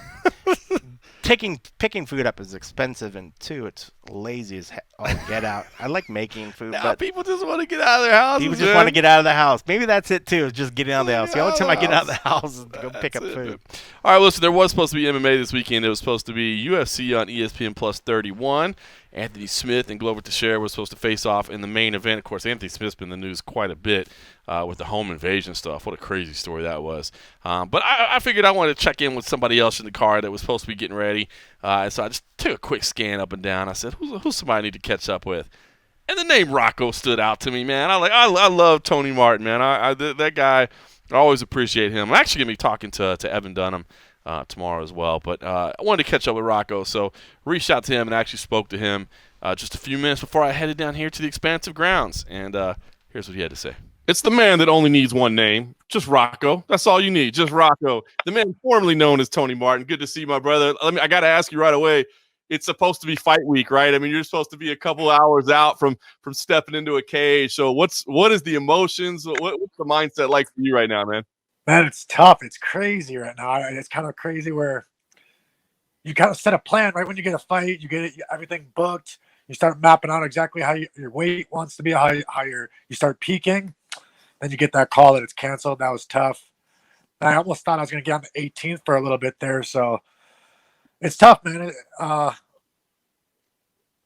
picking food up is expensive, and two, it's lazy as all get out. I like making food, but
people just want to get out of their houses.
People just want to get out of the house. Maybe that's it too. Is just getting out of the house. The only time I get out of the house is to go pick up food.
All right, listen. There was supposed to be MMA this weekend. It was supposed to be UFC on ESPN Plus 31. Anthony Smith and Glover Teixeira were supposed to face off in the main event. Of course, Anthony Smith's been in the news quite a bit with the home invasion stuff. What a crazy story that was. But I figured I wanted to check in with somebody else in the card that was supposed to be getting ready. So I just took a quick scan up and down. I said, who's somebody I need to catch up with? And the name Rocco stood out to me, man. I love Tony Martin, man. That guy, I always appreciate him. I'm actually going to be talking to Evan Dunham tomorrow as well. But I wanted to catch up with Rocco, so reached out to him and actually spoke to him just a few minutes before I headed down here to the expansive grounds. And here's what he had to say. It's the man that only needs one name, just Rocco. That's all you need, just Rocco. The man formerly known as Tony Martin. Good to see you, my brother. I got to ask you right away. It's supposed to be fight week, right? I mean, you're supposed to be a couple hours out from stepping into a cage. So what is the emotions? What's the mindset like for you right now, man?
Man, it's tough. It's crazy right now. It's kind of crazy where you kind of set a plan right when you get a fight. You get everything booked. You start mapping out exactly how your weight wants to be, how you start peaking. Then you get that call that it's canceled. That was tough. I almost thought I was going to get on the 18th for a little bit there. So it's tough, man. I'm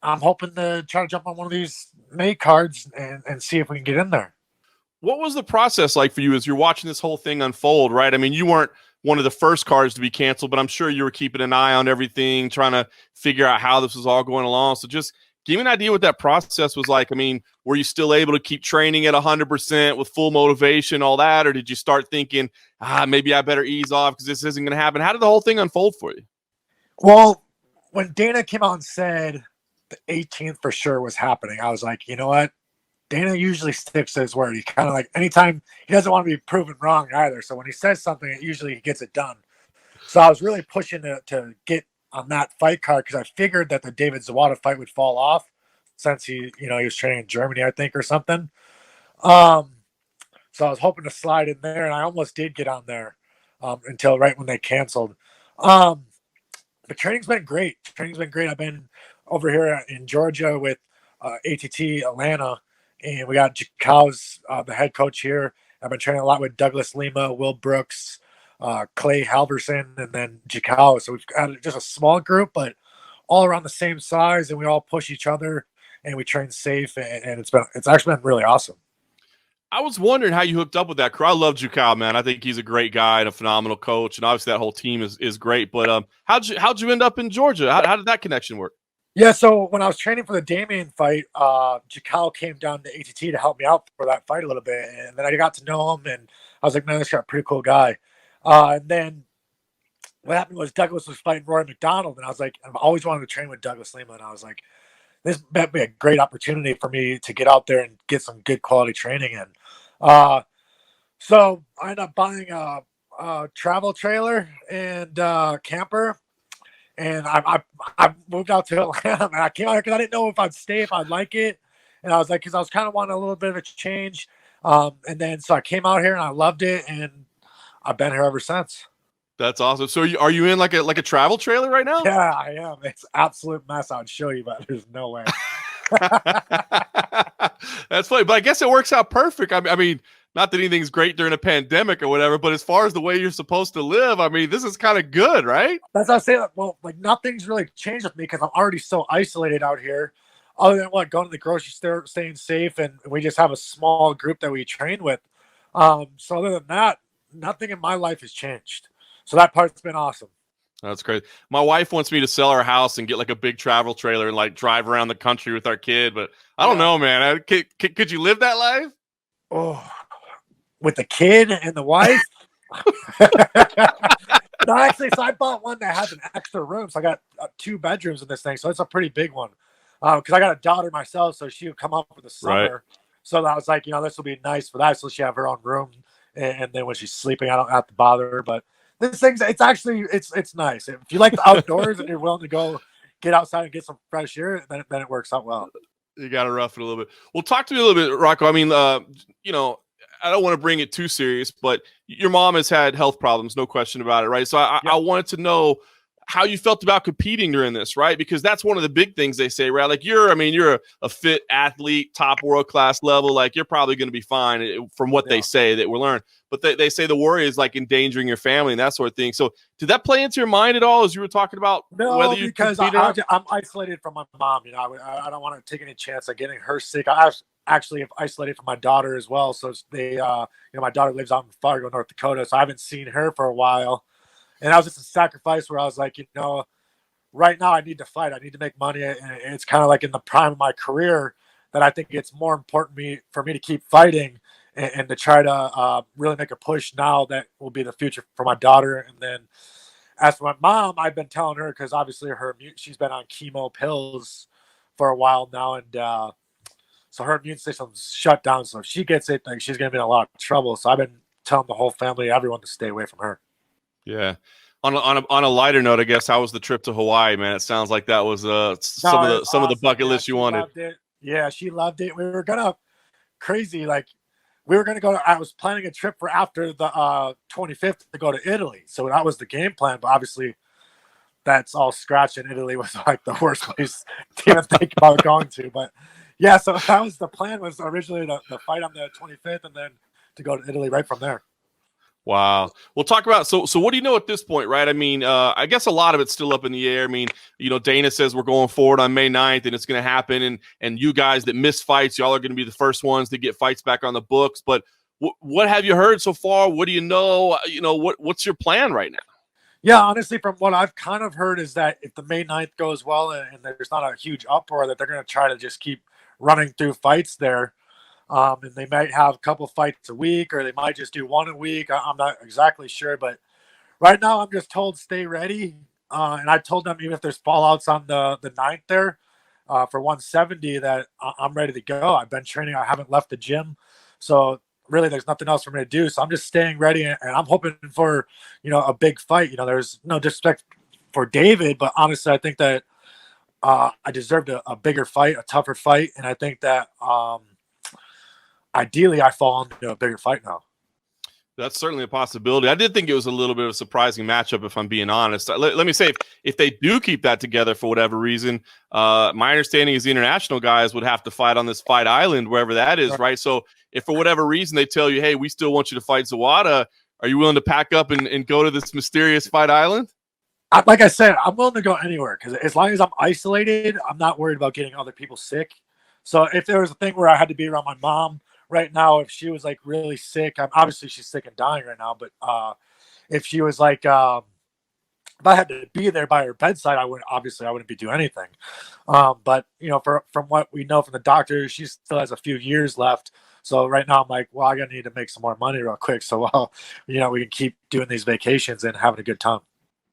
hoping to try to jump on one of these May cards and see if we can get in there.
What was the process like for you as you're watching this whole thing unfold, right? I mean, you weren't one of the first cards to be canceled, but I'm sure you were keeping an eye on everything, trying to figure out how this was all going along. So just give me an idea what that process was like. I mean, were you still able to keep training at 100% with full motivation, all that? Or did you start thinking, maybe I better ease off because this isn't going to happen? How did the whole thing unfold for you?
Well, when Dana came out and said the 18th for sure was happening, I was like, you know what? Dana usually sticks to his word. He kind of like anytime he doesn't want to be proven wrong either. So when he says something, it usually he gets it done. So I was really pushing to get on that fight card because I figured that the David Zawada fight would fall off since he was training in Germany, I think, or something. Um, so I was hoping to slide in there, and I almost did get on there until right when they canceled. But training's been great. Training's been great. I've been over here in Georgia with ATT Atlanta, and we got Jakow's the head coach here. I've been training a lot with Douglas Lima, Will Brooks, Clay Halverson, and then Jakow. So we've got just a small group, but all around the same size, and we all push each other, and we train safe, and it's actually been really awesome.
I was wondering how you hooked up with that crew. I love Jakow, man. I think he's a great guy and a phenomenal coach, and obviously that whole team is great. But how'd you end up in Georgia? How did that connection work?
Yeah, so when I was training for the Damian fight, Jakow came down to ATT to help me out for that fight a little bit, and then I got to know him, and I was like, man, this guy's a pretty cool guy. And then what happened was Douglas was fighting Rory McDonald, and I was like, I've always wanted to train with Douglas Lima, and I was like, this might be a great opportunity for me to get out there and get some good quality training in. So I ended up buying a travel trailer and camper, and I moved out to Atlanta. And I came out here because I didn't know if I'd stay, if I'd like it, and I was like, because I was kind of wanting a little bit of a change. And then so I came out here and I loved it, and I've been here ever since.
That's awesome. So are you in like a travel trailer right now?
Yeah, I am. It's an absolute mess. I would show you, but there's no way.
That's funny, but I guess it works out perfect. I mean, not that anything's great during a pandemic or whatever, but as far as the way you're supposed to live, I mean, this is kind of good, right?
That's what I say. Well, like nothing's really changed with me because I'm already so isolated out here. Other than going to the grocery store, staying safe, and we just have a small group that we train with. So other than that, nothing in my life has changed. So that part's been awesome.
That's great. My wife wants me to sell our house and get like a big travel trailer and like drive around the country with our kid, but I don't know, man. Could you live that life?
Oh, with the kid and the wife? No, actually, so I bought one that has an extra room. So I got 2 bedrooms in this thing. So it's a pretty big one. Because I got a daughter myself, so she would come up for the summer. Right. So I was like, this will be nice for that. So she have her own room, and then when she's sleeping, I don't have to bother her. But this thing's it's nice. If you like the outdoors and you're willing to go get outside and get some fresh air, then it works out well.
You got to rough it a little bit. Well, talk to me a little bit, Rocco. I mean, I don't want to bring it too serious, but your mom has had health problems, no question about it, right? So I wanted to know how you felt about competing during this, right? Because that's one of the big things they say, right? Like you're a fit athlete, top world-class level. Like you're probably going to be fine from what they say that we're learning. But they say the worry is like endangering your family and that sort of thing. So did that play into your mind at all as you were talking about whether you
because I'm isolated from my mom. I don't want to take any chance of getting her sick. I actually have isolated from my daughter as well. So my daughter lives out in Fargo, North Dakota. So I haven't seen her for a while. And that was just a sacrifice where I was like, right now I need to fight. I need to make money. And it's kind of like in the prime of my career that I think it's more important for me to keep fighting and to try to really make a push now that will be the future for my daughter. And then as for my mom, I've been telling her because obviously she's been on chemo pills for a while now. And so her immune system's shut down. So if she gets it, like she's going to be in a lot of trouble. So I've been telling the whole family, everyone to stay away from her.
Yeah. On a lighter note, I guess, how was the trip to Hawaii, man? It sounds like that was some of the bucket list you wanted.
Yeah, she loved it. We were gonna go. I was planning a trip for after the 25th to go to Italy, so that was the game plan. But obviously, that's all scratched, and Italy was like the worst place to even think about going to. But yeah, so that was the plan. Was originally the fight on the 25th, and then to go to Italy right from there.
Wow. We'll talk about so what do you know at this point, right? I mean, I guess a lot of it's still up in the air. I mean, Dana says we're going forward on May 9th and it's going to happen. And you guys that miss fights, y'all are going to be the first ones to get fights back on the books. But what have you heard so far? What do you know? What's your plan right now?
Yeah, honestly, from what I've kind of heard is that if the May 9th goes well and there's not a huge uproar, that they're going to try to just keep running through fights there. And they might have a couple fights a week, or they might just do one a week. I'm not exactly sure, but right now I'm just told stay ready. And I told them even if there's fallouts on the 9th there, for 170 that I'm ready to go. I've been training. I haven't left the gym. So really there's nothing else for me to do. So I'm just staying ready, and I'm hoping for, a big fight. There's no disrespect for David, but honestly, I think that I deserved a bigger fight, a tougher fight. And I think that ideally I fall into a bigger fight now.
That's certainly a possibility. I did think it was a little bit of a surprising matchup, if I'm being honest. Let me say, if they do keep that together for whatever reason, my understanding is the international guys would have to fight on this Fight Island, wherever that is, right? So if for whatever reason they tell you, hey, we still want you to fight Zawada, are you willing to pack up and go to this mysterious Fight Island?
Like I said, I'm willing to go anywhere, because as long as I'm isolated, I'm not worried about getting other people sick. So if there was a thing where I had to be around my mom right now, if she was like really sick, obviously she's sick and dying right now, but if she was like, if I had to be there by her bedside, I wouldn't be doing anything. But from what we know from the doctor, she still has a few years left. So right now I'm like, well, I gotta need to make some more money real quick. So, we can keep doing these vacations and having a good time.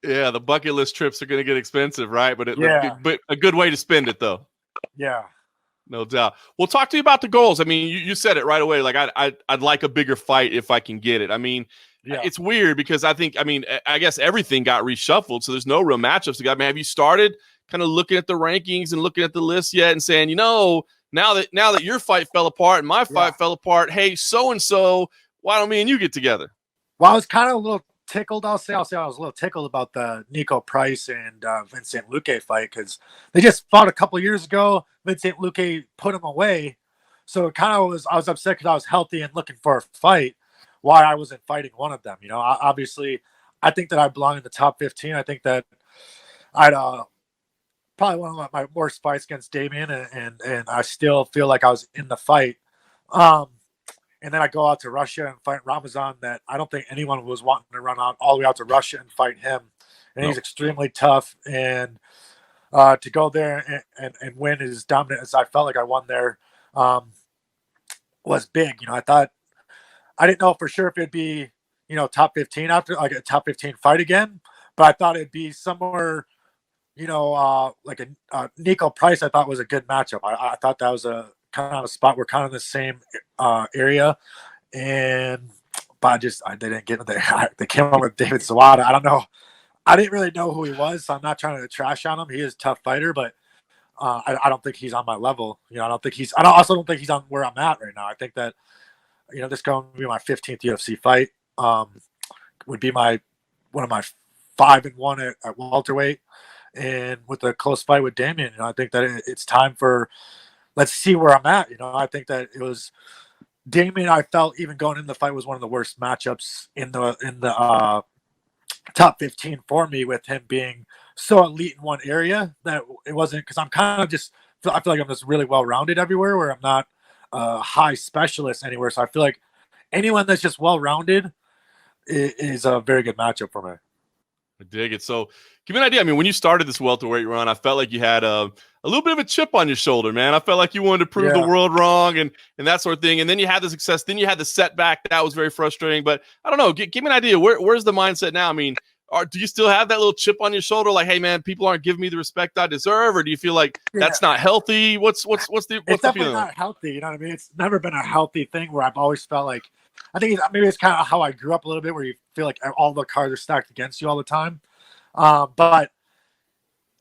Yeah, the bucket list trips are going to get expensive, right? But
but
a good way to spend it, though.
Yeah.
No doubt. We'll talk to you about the goals. I mean, you said it right away. Like, I'd like a bigger fight if I can get it. I mean, It's weird because I guess everything got reshuffled, so there's no real matchups. Have you started kind of looking at the rankings and looking at the list yet and saying, now that your fight fell apart and my fight fell apart, hey, so-and-so, why don't me and you get together?
Well, I was kind of a little tickled. I'll say I was a little tickled about the Nico Price and Vincent Luque fight, because they just fought a couple years ago. Vincent Luque put him away, so it kind of was. I was upset because I was healthy and looking for a fight. Why I wasn't fighting one of them? Obviously, I think that I belong in the top 15. I think that I'd probably one of my worst fights against Damian, and I still feel like I was in the fight. And then I go out to Russia and fight Ramazan, that I don't think anyone was wanting to run out all the way out to Russia and fight him. And he's extremely tough. And to go there and win as dominant as I felt like I won there was big. I didn't know for sure if it'd be, top 15 after, like a top 15 fight again. But I thought it'd be somewhere, like a Nico Price, I thought was a good matchup. I thought that was a kind of a spot. We're kind of in the same area, but they didn't get there. They came up with David Zawada. I don't know. I didn't really know who he was, so I'm not trying to trash on him. He is a tough fighter, but I don't think he's on my level. I also don't think he's on where I'm at right now. I think that this going to be my 15th UFC fight. Would be one of my 5-1 at welterweight, and with a close fight with Damian. I think that it's time for. Let's see where I'm at. I think that it was Damian. I felt even going in the fight was one of the worst matchups in the top 15 for me, with him being so elite in one area that it wasn't, because I'm kind of I feel like I'm just really well rounded everywhere, where I'm not a high specialist anywhere. So I feel like anyone that's just well rounded is a very good matchup for me.
I dig it. So give me an idea. I mean, when you started this welterweight run, I felt like you had a little bit of a chip on your shoulder, man. I felt like you wanted to prove the world wrong and that sort of thing. And then you had the success. Then you had the setback. That was very frustrating. But I don't know. Give me an idea. Where's the mindset now? I mean, do you still have that little chip on your shoulder? Like, hey, man, people aren't giving me the respect I deserve? Or do you feel like that's not healthy? What's the
definitely not healthy. You know what I mean? It's never been a healthy thing, where I've always felt like, I think maybe it's kind of how I grew up a little bit, where you feel like all the cards are stacked against you all the time. But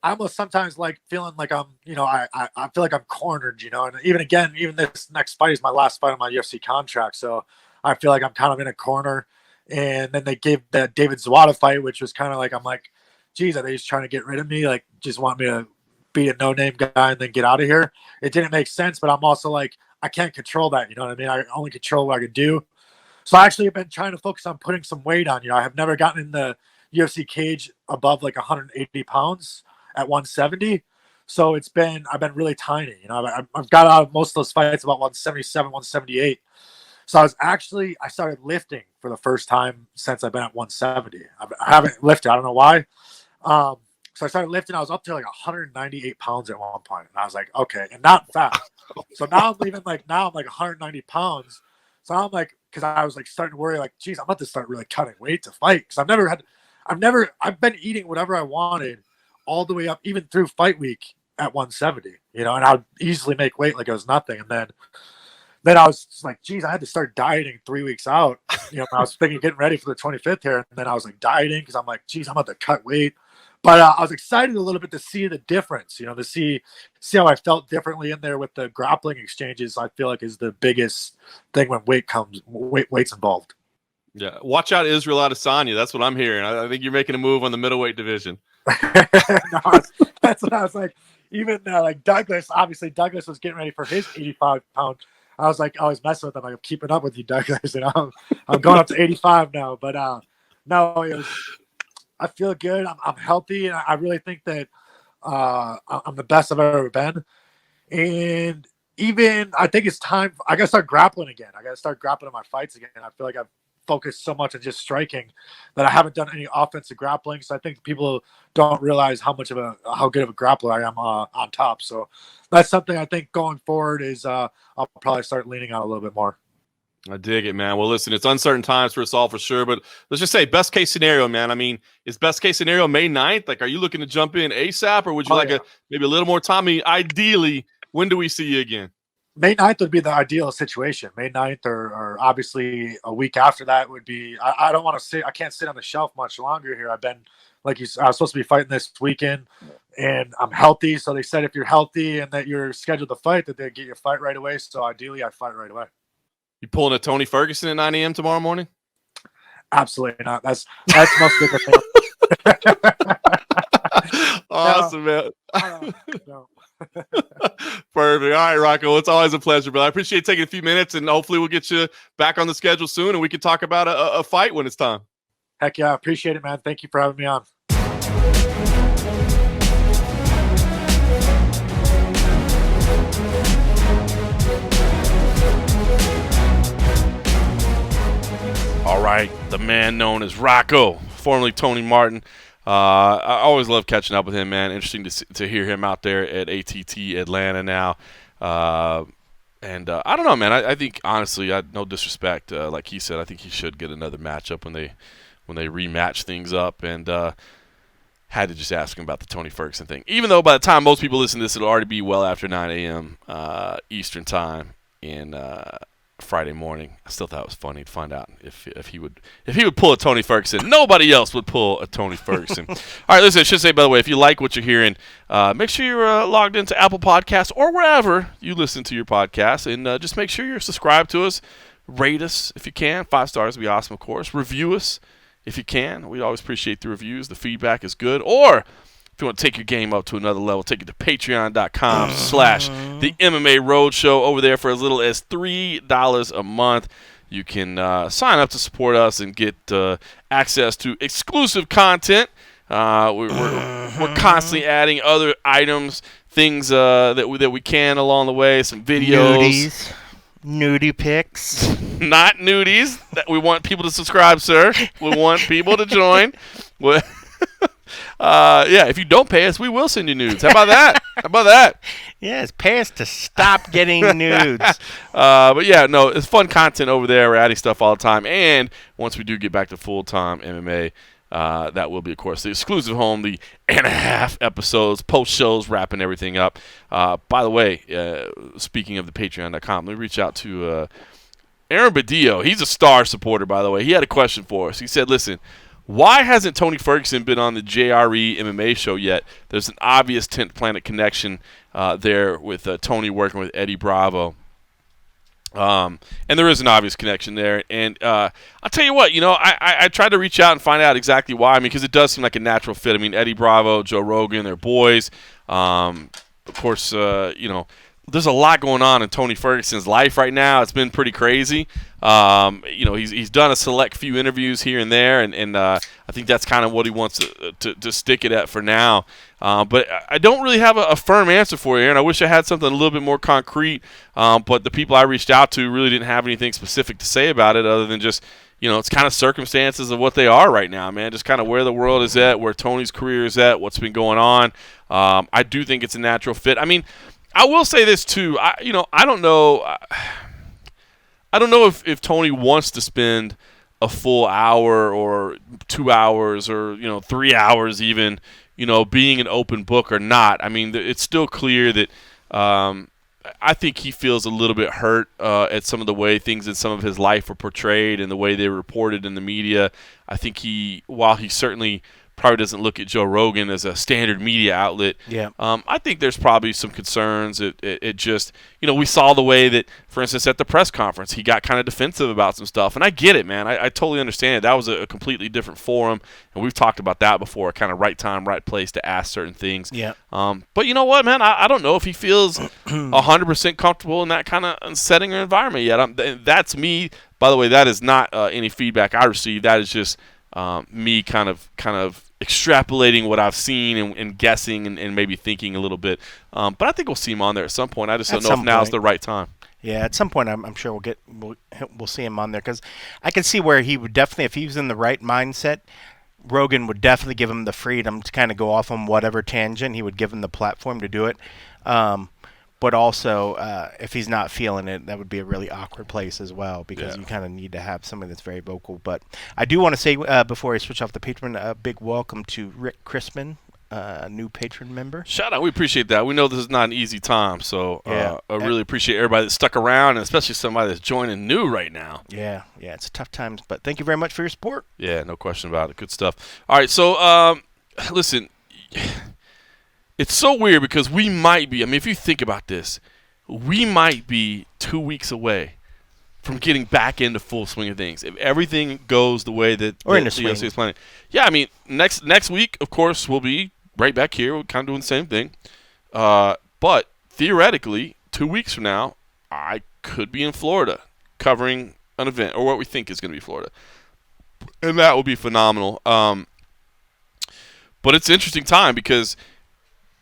I almost sometimes like feeling like I'm, I feel like I'm cornered, and even this next fight is my last fight on my UFC contract. So I feel like I'm kind of in a corner. And then they gave that David Zawada fight, which was kind of like, I'm like, geez, are they just trying to get rid of me? Like, just want me to be a no-name guy and then get out of here? It didn't make sense, but I'm also like, I can't control that. You know what I mean? I only control what I can do. So I actually have been trying to focus on putting some weight on. I have never gotten in the UFC cage above like 180 pounds at 170. So I've been really tiny. I've got out of most of those fights about 177, 178. So I started lifting for the first time since I've been at 170. I haven't lifted. I don't know why. So I started lifting. I was up to like 198 pounds at one point. And I was like, okay, and not fast. So now I'm leaving now I'm like 190 pounds. So I'm like, because I was like starting to worry, like, geez, I'm about to start really cutting weight to fight. Because I've been eating whatever I wanted all the way up, even through fight week. at 170, and I would easily make weight like it was nothing. And then I was like, geez, I had to start dieting 3 weeks out. I was thinking getting ready for the 25th here. And then I was like dieting because I'm like, geez, I'm about to cut weight. But I was excited a little bit to see the difference, to see how I felt differently in there with the grappling exchanges. I feel like is the biggest thing when weight's involved.
Yeah. Watch out, Israel Adesanya. That's what I'm hearing. I think you're making a move on the middleweight division.
No, that's what I was like. Even like Douglas, obviously Douglas was getting ready for his 85-pound. I was like always messing with him. Like, I'm keeping up with you, Douglas. I'm going up to 85 now. But no, I feel good. I'm healthy, and I really think that I'm the best I've ever been. And even I think it's time. I got to start grappling again. I got to start grappling in my fights again. I feel like I've focused so much on just striking that I haven't done any offensive grappling. So I think people don't realize how good of a grappler I am on top. So that's something I think going forward is I'll probably start leaning on a little bit more.
I dig it, man. Well, listen, it's uncertain times for us all for sure, but let's just say best case scenario, man. I mean, is best case scenario May 9th? Like, are you looking to jump in ASAP, or would you maybe a little more time? I mean, ideally, when do we see you again?
May 9th would be the ideal situation. May 9th or obviously a week after that would be, I don't want to sit, I can't sit on the shelf much longer here. I've been, like you said, I was supposed to be fighting this weekend and I'm healthy. So they said if you're healthy and that you're scheduled to fight, that they get you a fight right away. So ideally I fight right away.
You pulling a Tony Ferguson at 9 a.m. tomorrow morning?
Absolutely not. That's most of the thing.
Awesome, man.
No.
Perfect. All right, Rocco. It's always a pleasure, but I appreciate taking a few minutes, and hopefully we'll get you back on the schedule soon, and we can talk about a fight when it's time.
Heck yeah, I appreciate it, man. Thank you for having me on.
All right, the man known as Rocco, formerly Tony Martin. I always love catching up with him, man. Interesting to hear him out there at ATT Atlanta now. And I don't know, man. I think, honestly, no disrespect, like he said, I think he should get another matchup when they rematch things up. And had to just ask him about the Tony Ferguson thing. Even though by the time most people listen to this, it'll already be well after 9 a.m. Eastern time in Friday morning. I still thought it was funny to find out if he would pull a Tony Ferguson. Nobody else would pull a Tony Ferguson. All right, listen, I should say, by the way, if you like what you're hearing, make sure you're logged into Apple Podcasts or wherever you listen to your podcast, and just make sure you're subscribed to us. Rate us if you can. 5 stars would be awesome, of course. Review us if you can. We always appreciate the reviews. The feedback is good. Or if you want to take your game up to another level, take it to patreon.com/the MMA Roadshow. Over there for as little as $3 a month. You can sign up to support us and get access to exclusive content. We're constantly adding other items, things that we can along the way, some videos.
Nudie pics.
Not nudies. We want people to subscribe, sir. We want people to join. Yeah, if you don't pay us, we will send you nudes. How about that?
Yes, pay us to stop getting nudes.
But yeah, no, it's fun content over there. We're adding stuff all the time. And once we do get back to full-time MMA, that will be, of course, the exclusive home, the and a half episodes, post-shows, wrapping everything up. By the way, speaking of the patreon.com, let me reach out to Aaron Badillo. He's a star supporter, by the way. He had a question for us. He said, listen, why hasn't Tony Ferguson been on the JRE MMA show yet? There's an obvious 10th Planet connection there with Tony working with Eddie Bravo. And there is an obvious connection there. And I'll tell you what, I tried to reach out and find out exactly why. I mean, because it does seem like a natural fit. I mean, Eddie Bravo, Joe Rogan, they're boys. Of course, there's a lot going on in Tony Ferguson's life right now. It's been pretty crazy. He's done a select few interviews here and there, and I think that's kind of what he wants to stick it at for now. But I don't really have a firm answer for you, Aaron. I wish I had something a little bit more concrete, but the people I reached out to really didn't have anything specific to say about it other than just, it's kind of circumstances of what they are right now, man. Just kind of where the world is at, where Tony's career is at, what's been going on. I do think it's a natural fit. I mean, I will say this too. I don't know. I don't know if Tony wants to spend a full hour or 2 hours or 3 hours even being an open book or not. I mean, it's still clear that I think he feels a little bit hurt at some of the way things in some of his life were portrayed and the way they were reported in the media. I think while he certainly probably doesn't look at Joe Rogan as a standard media outlet.
Yeah.
I think there's probably some concerns. It just, we saw the way that, for instance, at the press conference, he got kind of defensive about some stuff. And I get it, man. I totally understand it. That was a completely different forum. And we've talked about that before, kind of right time, right place to ask certain things.
Yeah.
But you know what, man? I don't know if he feels 100% comfortable in that kind of setting or environment yet. That's me. By the way, that is not any feedback I received. That is just me kind of extrapolating what I've seen and guessing and maybe thinking a little bit. But I think we'll see him on there at some point. I just don't know if now's the right time.
Yeah, at some point I'm sure we'll see him on there, because I can see where he would definitely, if he was in the right mindset, Rogan would definitely give him the freedom to kind of go off on whatever tangent. He would give him the platform to do it. But also, if he's not feeling it, that would be a really awkward place as well, because you kind of need to have somebody that's very vocal. But I do want to say, before I switch off the patron, a big welcome to Rick Crispin, a new patron member.
Shout out. We appreciate that. We know this is not an easy time, so
Yeah.
I really appreciate everybody that stuck around, and especially somebody that's joining new right now.
Yeah, it's tough times, but thank you very much for your support.
Yeah, no question about it. Good stuff. All right, so listen, it's so weird because we might be, if you think about this, we might be 2 weeks away from getting back into full swing of things. If everything goes the way that the UFC is planning. Yeah, next week, of course, we'll be right back here. We're kind of doing the same thing. But theoretically, 2 weeks from now, I could be in Florida covering an event, or what we think is going to be Florida. And that will be phenomenal. But it's an interesting time because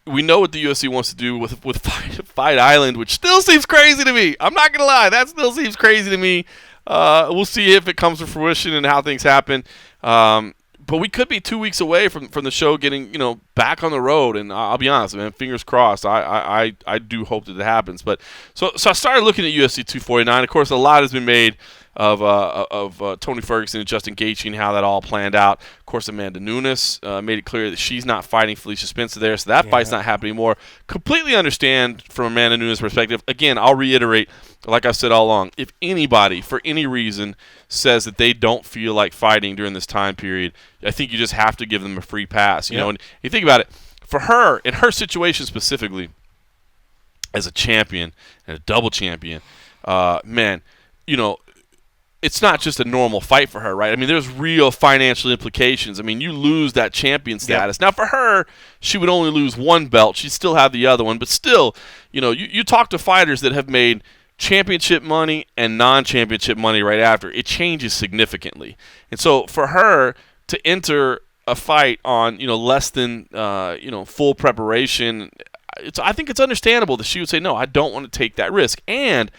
we know what the UFC wants to do with Fight Island, which still seems crazy to me. I'm not going to lie. That still seems crazy to me. We'll see if it comes to fruition and how things happen. But we could be 2 weeks away from the show getting, back on the road. And I'll be honest, man, fingers crossed. I do hope that it happens. But so I started looking at UFC 249. Of course, a lot has been made of Tony Ferguson and Justin Gaethje and how that all planned out. Of course, Amanda Nunes made it clear that she's not fighting Felicia Spencer there, so that fight's not happening anymore. Completely understand from Amanda Nunes' perspective. Again, I'll reiterate, like I said all along, if anybody, for any reason, says that they don't feel like fighting during this time period, I think you just have to give them a free pass. You know, and you think about it, for her, in her situation specifically, as a champion and a double champion, man, it's not just a normal fight for her, right? There's real financial implications. You lose that champion status. Now, for her, she would only lose one belt. She'd still have the other one. But still, you talk to fighters that have made championship money and non-championship money right after. It changes significantly. And so for her to enter a fight on, less than, full preparation, I think it's understandable that she would say, no, I don't want to take that risk. And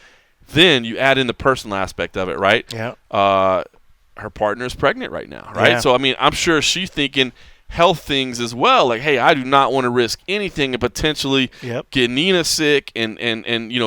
then you add in the personal aspect of it, right?
Yeah.
Her partner is pregnant right now, right?
Yeah.
So, I'm sure she's thinking health things as well. Like, hey, I do not want to risk anything and potentially get Nina sick and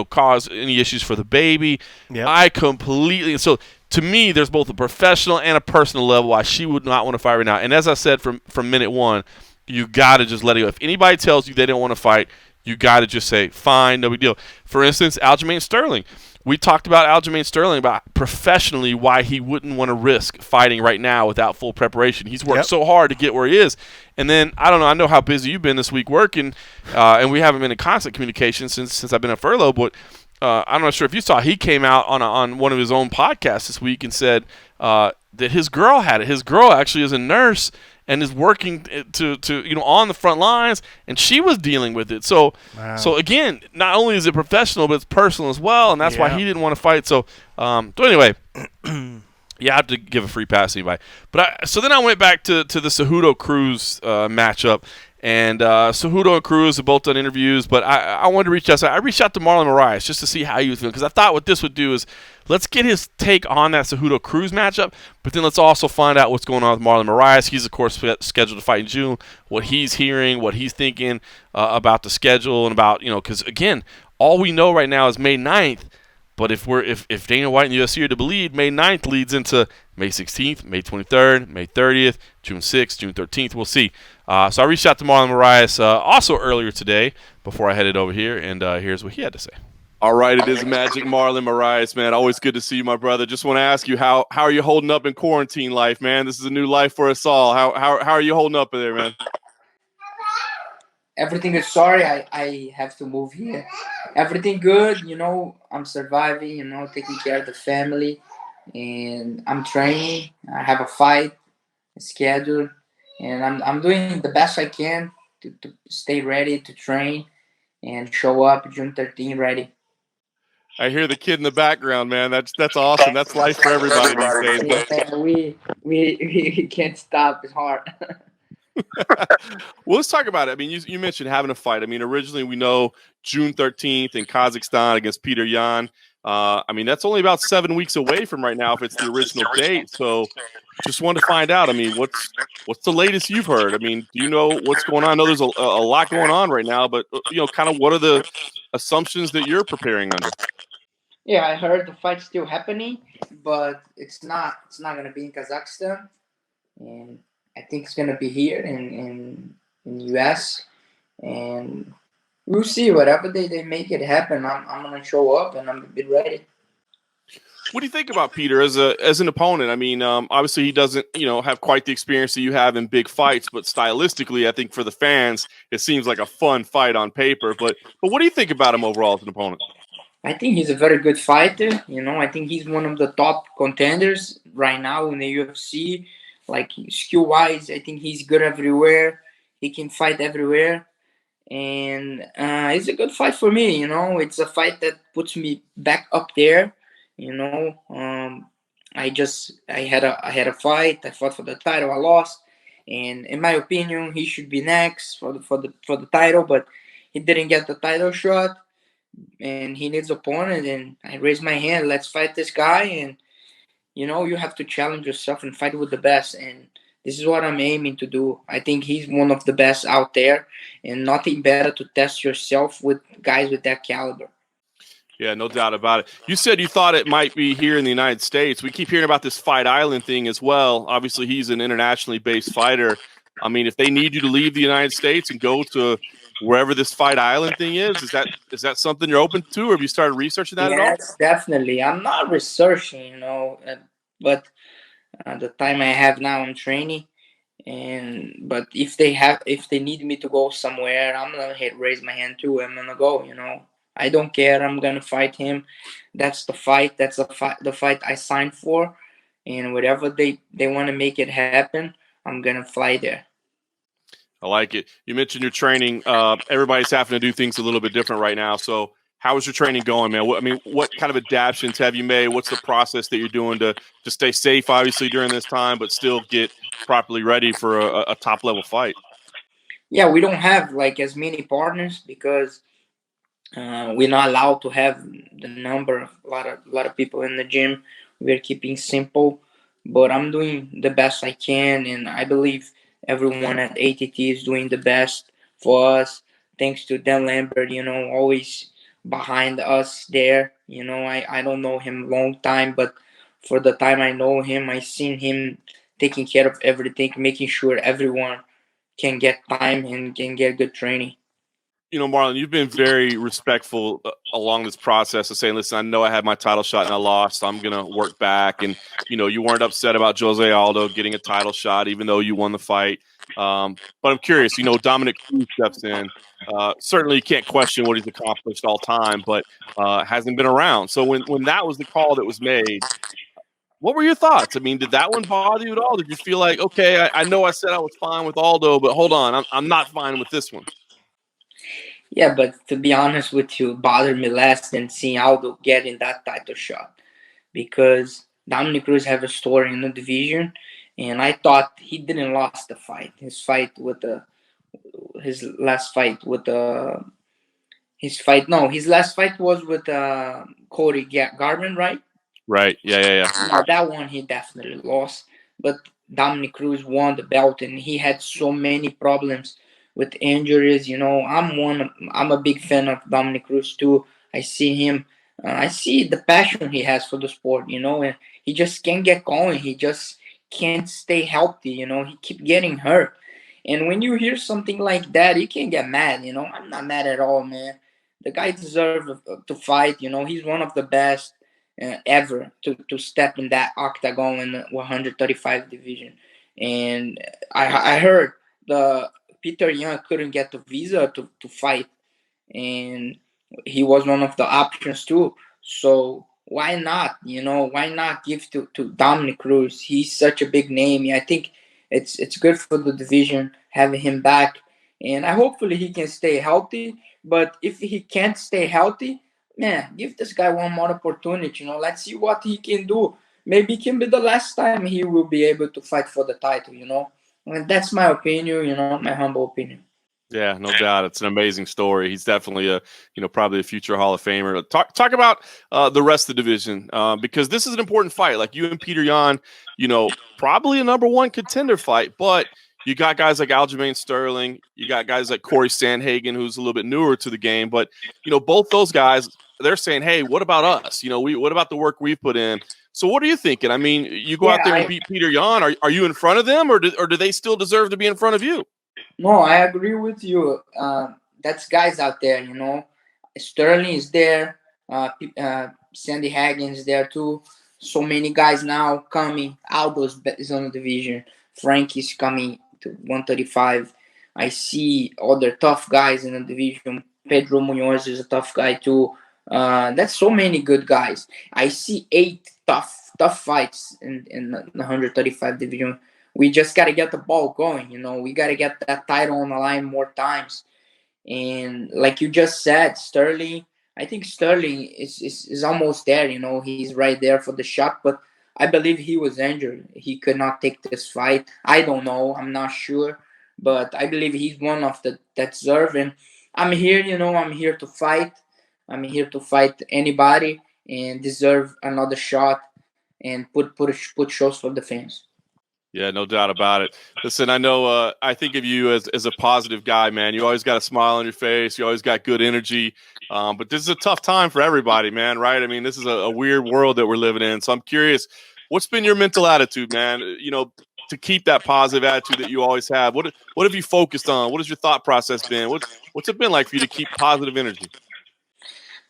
cause any issues for the baby.
Yep.
I completely – so, to me, there's both a professional and a personal level why she would not want to fight right now. And as I said from minute one, you got to just let it go. If anybody tells you they don't want to fight, you got to just say, fine, no big deal. For instance, Aljamain Sterling. We talked about Aljamain Sterling, about professionally why he wouldn't want to risk fighting right now without full preparation. He's worked so hard to get where he is. And then, I don't know, I know how busy you've been this week working, and we haven't been in constant communication since I've been on furlough, but I'm not sure if you saw, he came out on one of his own podcasts this week and said that his girl had it. His girl actually is a nurse and is working to on the front lines, and she was dealing with it. So, So again, not only is it professional, but it's personal as well, and that's why he didn't want to fight. So, anyway, you have to give a free pass to anybody. But so then I went back to the Cejudo Cruz matchup, and Cejudo and Cruz have both done interviews, but I wanted to reach out. So I reached out to Marlon Moraes just to see how he was feeling, because I thought what this would do is let's get his take on that Cejudo Cruz matchup, but then let's also find out what's going on with Marlon Moraes. He's, of course, scheduled to fight in June, what he's hearing, what he's thinking about the schedule, and about, because, again, all we know right now is May 9th. But if Dana White and the UFC are to believe, May 9th leads into May 16th, May 23rd, May 30th, June 6th, June 13th. We'll see. So I reached out to Marlon Moraes also earlier today before I headed over here, and here's what he had to say. All right, it is Magic Marlon Moraes, man. Always good to see you, my brother. Just want to ask you, how are you holding up in quarantine life, man? This is a new life for us all. How are you holding up there, man?
Everything is sorry. I have to move here. Everything good, I'm surviving, taking care of the family, and I'm training. I have a fight scheduled, and I'm doing the best I can to stay ready to train and show up June 13 ready.
I hear the kid in the background, man. That's awesome. That's life for everybody these days.
Yeah, we can't stop. It's hard.
Well, let's talk about it. I mean, you mentioned having a fight. I mean, originally we know June 13th in Kazakhstan against Peter Yan. I mean, that's only about 7 weeks away from right now if it's the original date. So just wanted to find out. I mean, what's the latest you've heard? I mean, do you know what's going on? I know there's a lot going on right now, but, kind of what are the assumptions that you're preparing under?
Yeah, I heard the fight's still happening, but it's not gonna be in Kazakhstan, and I think it's gonna be here in US, and we'll see. Whatever they make it happen, I'm gonna show up and I'm gonna be ready.
What do you think about Peter as an opponent? I mean, obviously he doesn't, have quite the experience that you have in big fights, but stylistically, I think for the fans, it seems like a fun fight on paper. But what do you think about him overall as an opponent?
I think he's a very good fighter. I think he's one of the top contenders right now in the UFC. Like skill wise, I think he's good everywhere. He can fight everywhere, and it's a good fight for me. It's a fight that puts me back up there. I had a fight. I fought for the title. I lost, and in my opinion, he should be next for the title, but he didn't get the title shot, and he needs opponent. And I raised my hand. Let's fight this guy, and you have to challenge yourself and fight with the best. And this is what I'm aiming to do. I think he's one of the best out there, and nothing better to test yourself with guys with that caliber.
Yeah, no doubt about it. You said you thought it might be here in the United States. We keep hearing about this Fight Island thing as well. Obviously, he's an internationally based fighter. I mean, if they need you to leave the United States and go to wherever this Fight Island thing is that something you're open to, or have you started researching that at all?
Yes, definitely. I'm not researching, but the time I have now, I'm training. But if they need me to go somewhere, I'm gonna raise my hand too. I'm gonna go. I don't care. I'm gonna fight him. That's the fight. That's the fight I signed for. And whatever they want to make it happen, I'm gonna fly there.
I like it. You mentioned your training. Everybody's having to do things a little bit different right now. So how is your training going, man? What kind of adaptations have you made? What's the process that you're doing to stay safe, obviously, during this time, but still get properly ready for a top-level fight?
Yeah, we don't have like as many partners because we're not allowed to have the number of a lot of people in the gym. We're keeping simple, but I'm doing the best I can, and I believe everyone at ATT is doing the best for us. Thanks to Dan Lambert, always behind us there. I don't know him long time, but for the time I know him, I seen him taking care of everything, making sure everyone can get time and can get good training.
Marlon, you've been very respectful along this process of saying, listen, I know I had my title shot and I lost. I'm going to work back. And, you weren't upset about Jose Aldo getting a title shot, even though you won the fight. But I'm curious, Dominic Cruz steps in. Certainly you can't question what he's accomplished all time, but hasn't been around. So when that was the call that was made, what were your thoughts? I mean, did that one bother you at all? Did you feel like, okay, I know I said I was fine with Aldo, but hold on, I'm not fine with this one?
Yeah, but to be honest with you, it bothered me less than seeing Aldo getting that title shot, because Dominic Cruz have a story in the division, and I thought he didn't lost the fight. His last fight was with Cody Garbrandt, right?
Right. Yeah.
Now that one he definitely lost, but Dominic Cruz won the belt, and he had so many problems with injuries. I'm a big fan of Dominic Cruz too. I see him I see the passion he has for the sport, and he just can't get going. He just can't stay healthy, he keep getting hurt. And when you hear something like that, you can get mad, I'm not mad at all, man. The guy deserves to fight, he's one of the best ever to step in that octagon in the 135 division. And I heard the Peter Young couldn't get the visa to fight, and he was one of the options too. So why not? Why not give to Dominic Cruz? He's such a big name. I think it's good for the division having him back, and I hopefully he can stay healthy. But if he can't stay healthy, man, give this guy one more opportunity. Let's see what he can do. Maybe it can be the last time he will be able to fight for the title. And that's my opinion. My humble opinion.
Yeah, no doubt. It's an amazing story. He's definitely probably a future Hall of Famer. Talk about the rest of the division because this is an important fight. Like you and Peter Yan, probably a number one contender fight, but you got guys like Aljamain Sterling. You got guys like Corey Sandhagen, who's a little bit newer to the game. But, both those guys, they're saying, hey, what about us? What about the work we've put in? So what are you thinking? I mean, you go out there and beat Peter Yan. Are you in front of them or do they still deserve to be in front of you?
No, I agree with you. That's guys out there, Sterling is there. Sandy Hagen's there too. So many guys now coming. Aldo's is on the division. Frank is coming to 135. I see other tough guys in the division. Pedro Munoz is a tough guy too. That's so many good guys. I see 8 tough fights in the 135 division. We just got to get the ball going, We got to get that title on the line more times. And like you just said, Sterling, I think Sterling is almost there, He's right there for the shot, but I believe he was injured. He could not take this fight. I don't know. I'm not sure. But I believe he's one of that deserve. And I'm here, I'm here to fight. I'm here to fight anybody and deserve another shot and put shows for the fans.
Yeah, no doubt about it. Listen, I know I think of you as a positive guy, man. You always got a smile on your face. You always got good energy. But this is a tough time for everybody, man, right? I mean, this is a weird world that we're living in. So I'm curious, what's been your mental attitude, man, to keep that positive attitude that you always have? What have you focused on? What has your thought process been? What's it been like for you to keep positive energy?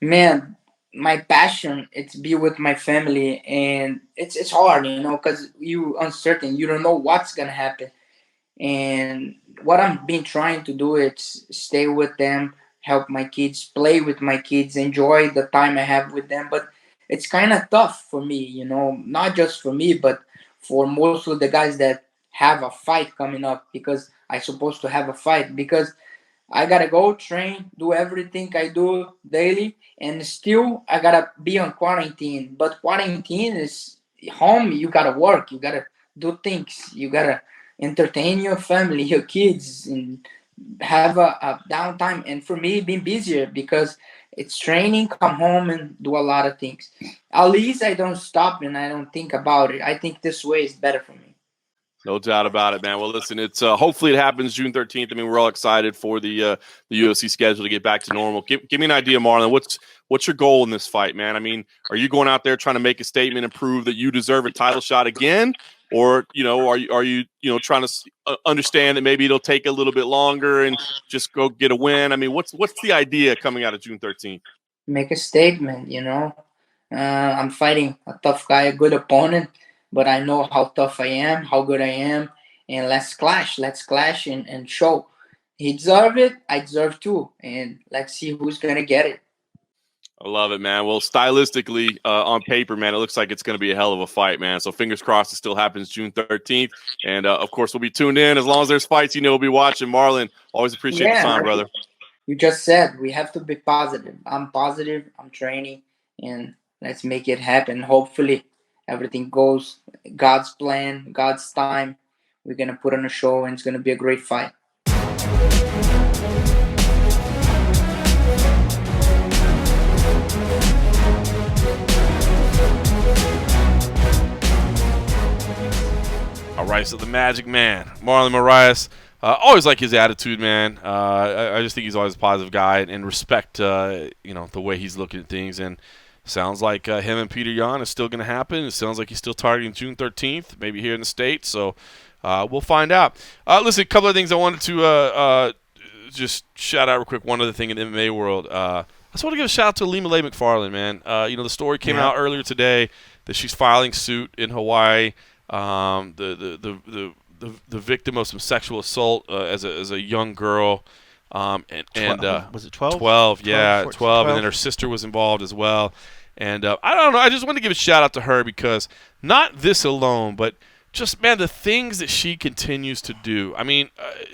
Man, my passion it's be with my family, and it's hard, because you uncertain, you don't know what's gonna happen. And what I'm been trying to do is stay with them, help my kids, play with my kids, enjoy the time I have with them. But it's kind of tough for me, not just for me, but for most of the guys that have a fight coming up, because I supposed to have a fight, because I gotta go train, do everything I do daily, and still I gotta be on quarantine. But quarantine is home. You gotta work. You gotta do things. You gotta entertain your family, your kids, and have a downtime. And for me, being busier because it's training, come home and do a lot of things. At least I don't stop and I don't think about it. I think this way is better for me.
No doubt about it, man. Well, listen, it's hopefully it happens June 13th. I mean, we're all excited for the UFC schedule to get back to normal. Give me an idea, Marlon. What's your goal in this fight, man? I mean, are you going out there trying to make a statement and prove that you deserve a title shot again, or are you trying to understand that maybe it'll take a little bit longer and just go get a win? I mean, what's the idea coming out of June 13th?
Make a statement, I'm fighting a tough guy, a good opponent, but I know how tough I am, how good I am, and let's clash and show. He deserves it, I deserve too, and let's see who's going to get it.
I love it, man. Well, stylistically, on paper, man, it looks like it's going to be a hell of a fight, man. So fingers crossed it still happens June 13th. And, of course, we'll be tuned in. As long as there's fights, we'll be watching. Marlon, always appreciate the time, brother.
You just said we have to be positive. I'm positive. I'm training, and let's make it happen. Hopefully, everything goes God's plan, God's time. We're going to put on a show, and it's going to be a great fight.
All right, so the Magic Man, Marlon Moraes. Always like his attitude, man. I just think he's always a positive guy and respect, the way he's looking at things. And, Sounds like him and Peter Yan is still going to happen. It sounds like he's still targeting June 13th, maybe here in the States. So we'll find out. Listen, a couple of things I wanted to just shout out real quick. One other thing in the MMA world. I just want to give a shout out to Lima Lay McFarland, man. The story came out earlier today that she's filing suit in Hawaii. The victim of some sexual assault as a young girl.
Was it 12?
12, yeah,
14,
12, and then her sister was involved as well. And I don't know, I just want to give a shout out to her because not this alone, but just, man, the things that she continues to do. I mean,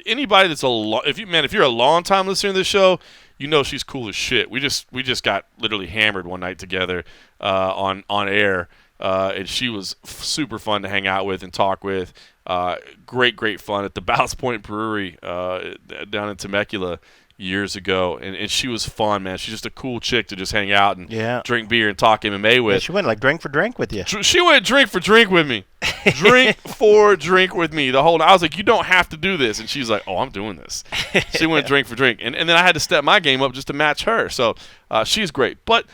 anybody that's if you're a long time listener to this show, you know she's cool as shit. We just got literally hammered one night together on air, and she was super fun to hang out with and talk with. Great fun at the Ballast Point Brewery down in Temecula years ago, and she was fun, man. She's just a cool chick to just hang out and drink beer and talk MMA with.
Yeah, she went like drink for drink with you.
She went drink for drink with me. Drink for drink with me the whole night. I was like, you don't have to do this, and she's like, oh, I'm doing this. She went drink for drink, and then I had to step my game up just to match her. So she's great, but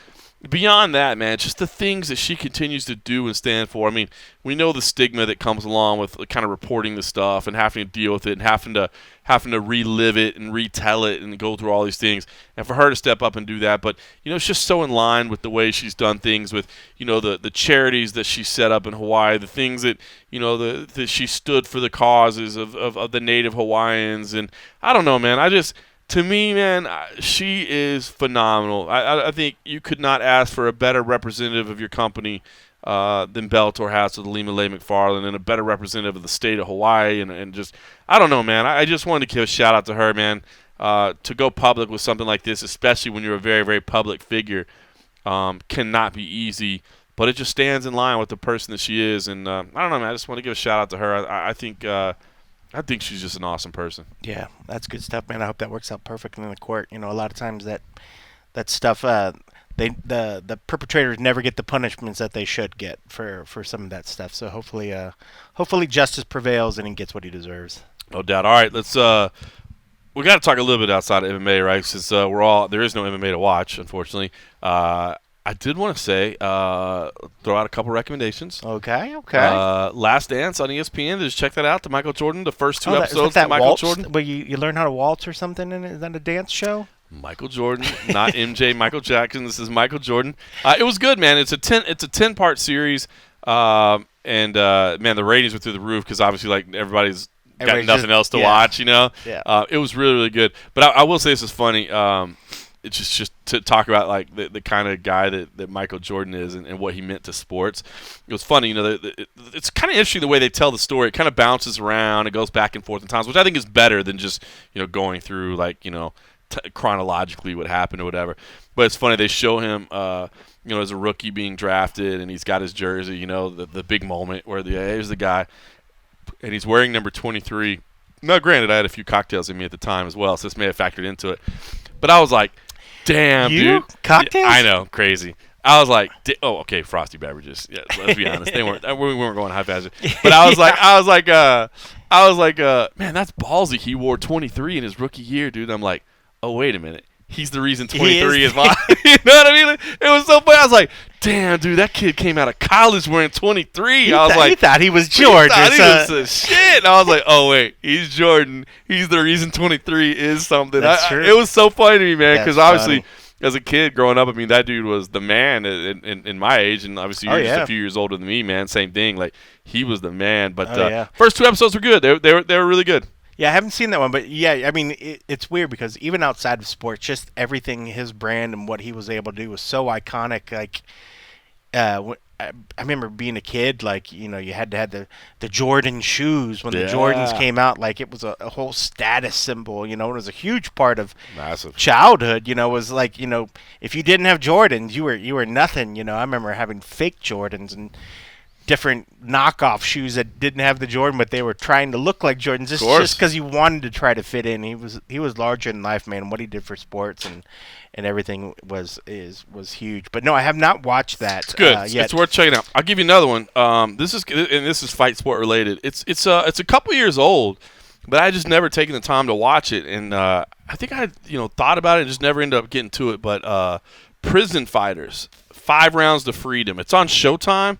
beyond that, man, just the things that she continues to do and stand for. I mean, we know the stigma that comes along with kind of reporting the stuff and having to deal with it and having to relive it and retell it and go through all these things. And for her to step up and do that, but it's just so in line with the way she's done things with the charities that she set up in Hawaii, the things that that she stood for the causes of the Native Hawaiians, and I don't know, man. To me, man, she is phenomenal. I think you could not ask for a better representative of your company than Bellator has with Lima Lay McFarland, and a better representative of the state of Hawaii. And just, I don't know, man. I just wanted to give a shout out to her, man. To go public with something like this, especially when you're a very, very public figure, cannot be easy. But it just stands in line with the person that she is. And I don't know, man. I just want to give a shout out to her. I think she's just an awesome person.
Yeah, that's good stuff, man. I hope that works out perfectly in the court. A lot of times that stuff, the perpetrators never get the punishments that they should get for some of that stuff. So hopefully justice prevails and he gets what he deserves.
No doubt. All right, let's we got to talk a little bit outside of MMA, right? Since there is no MMA to watch, unfortunately. I did want to say, throw out a couple recommendations.
Okay.
Last Dance on ESPN. Just check that out. The Michael Jordan, the first two episodes of Michael Jordan.
Where you learn how to waltz or something, and is that a dance show?
Michael Jordan, not MJ, Michael Jackson. This is Michael Jordan. It was good, man. It's a 10-part series, and man, the ratings were through the roof because obviously, like, everybody's got nothing else to watch, Yeah. It was really, really good. But I will say this is funny. It's just to talk about like the kind of guy that Michael Jordan is and what he meant to sports. It was funny, it's kind of interesting the way they tell the story. It kind of bounces around, it goes back and forth in times, which I think is better than just going through like chronologically what happened or whatever. But it's funny they show him as a rookie being drafted, and he's got his jersey, the big moment where here's the guy, and he's wearing number 23. Now, granted, I had a few cocktails in me at the time as well, so this may have factored into it. But I was like, damn, dude.
Cocktails?
Yeah, I know, crazy. I was like, okay, frosty beverages. Yeah, let's be honest, we weren't going high fashion. But I was like, man, that's ballsy. He wore 23 in his rookie year, dude. I'm like, oh, wait a minute. He's the reason 23 is mine. You know what I mean? It was so funny. I was like, damn, dude, that kid came out of college wearing 23.
He thought he was Jordan.
He was the shit. And I was like, oh, wait, he's Jordan. He's the reason 23 is something.
That's true.
It was so funny to me, man, because obviously as a kid growing up, I mean, that dude was the man in my age, and obviously you're just a few years older than me, man. Same thing. Like, he was the man. But first two episodes were good. They were really good.
Yeah, I haven't seen that one, but yeah, I mean, it's weird because even outside of sports, just everything, his brand and what he was able to do was so iconic. Like, I remember being a kid, like, you had to have the Jordan shoes when the Jordans came out. Like, it was a whole status symbol, it was a huge part of childhood, was like, if you didn't have Jordans, you were nothing, I remember having fake Jordans and different knockoff shoes that didn't have the Jordan, but they were trying to look like Jordans just because he wanted to try to fit in. He was larger than life, man. What he did for sports and everything was huge. But no, I have not watched that.
It's good. It's worth checking out. I'll give you another one. This is fight sport related. It's a couple years old, but I just never taken the time to watch it, and I think I thought about it and just never ended up getting to it. But Prison Fighters. 5 Rounds to Freedom. It's on Showtime,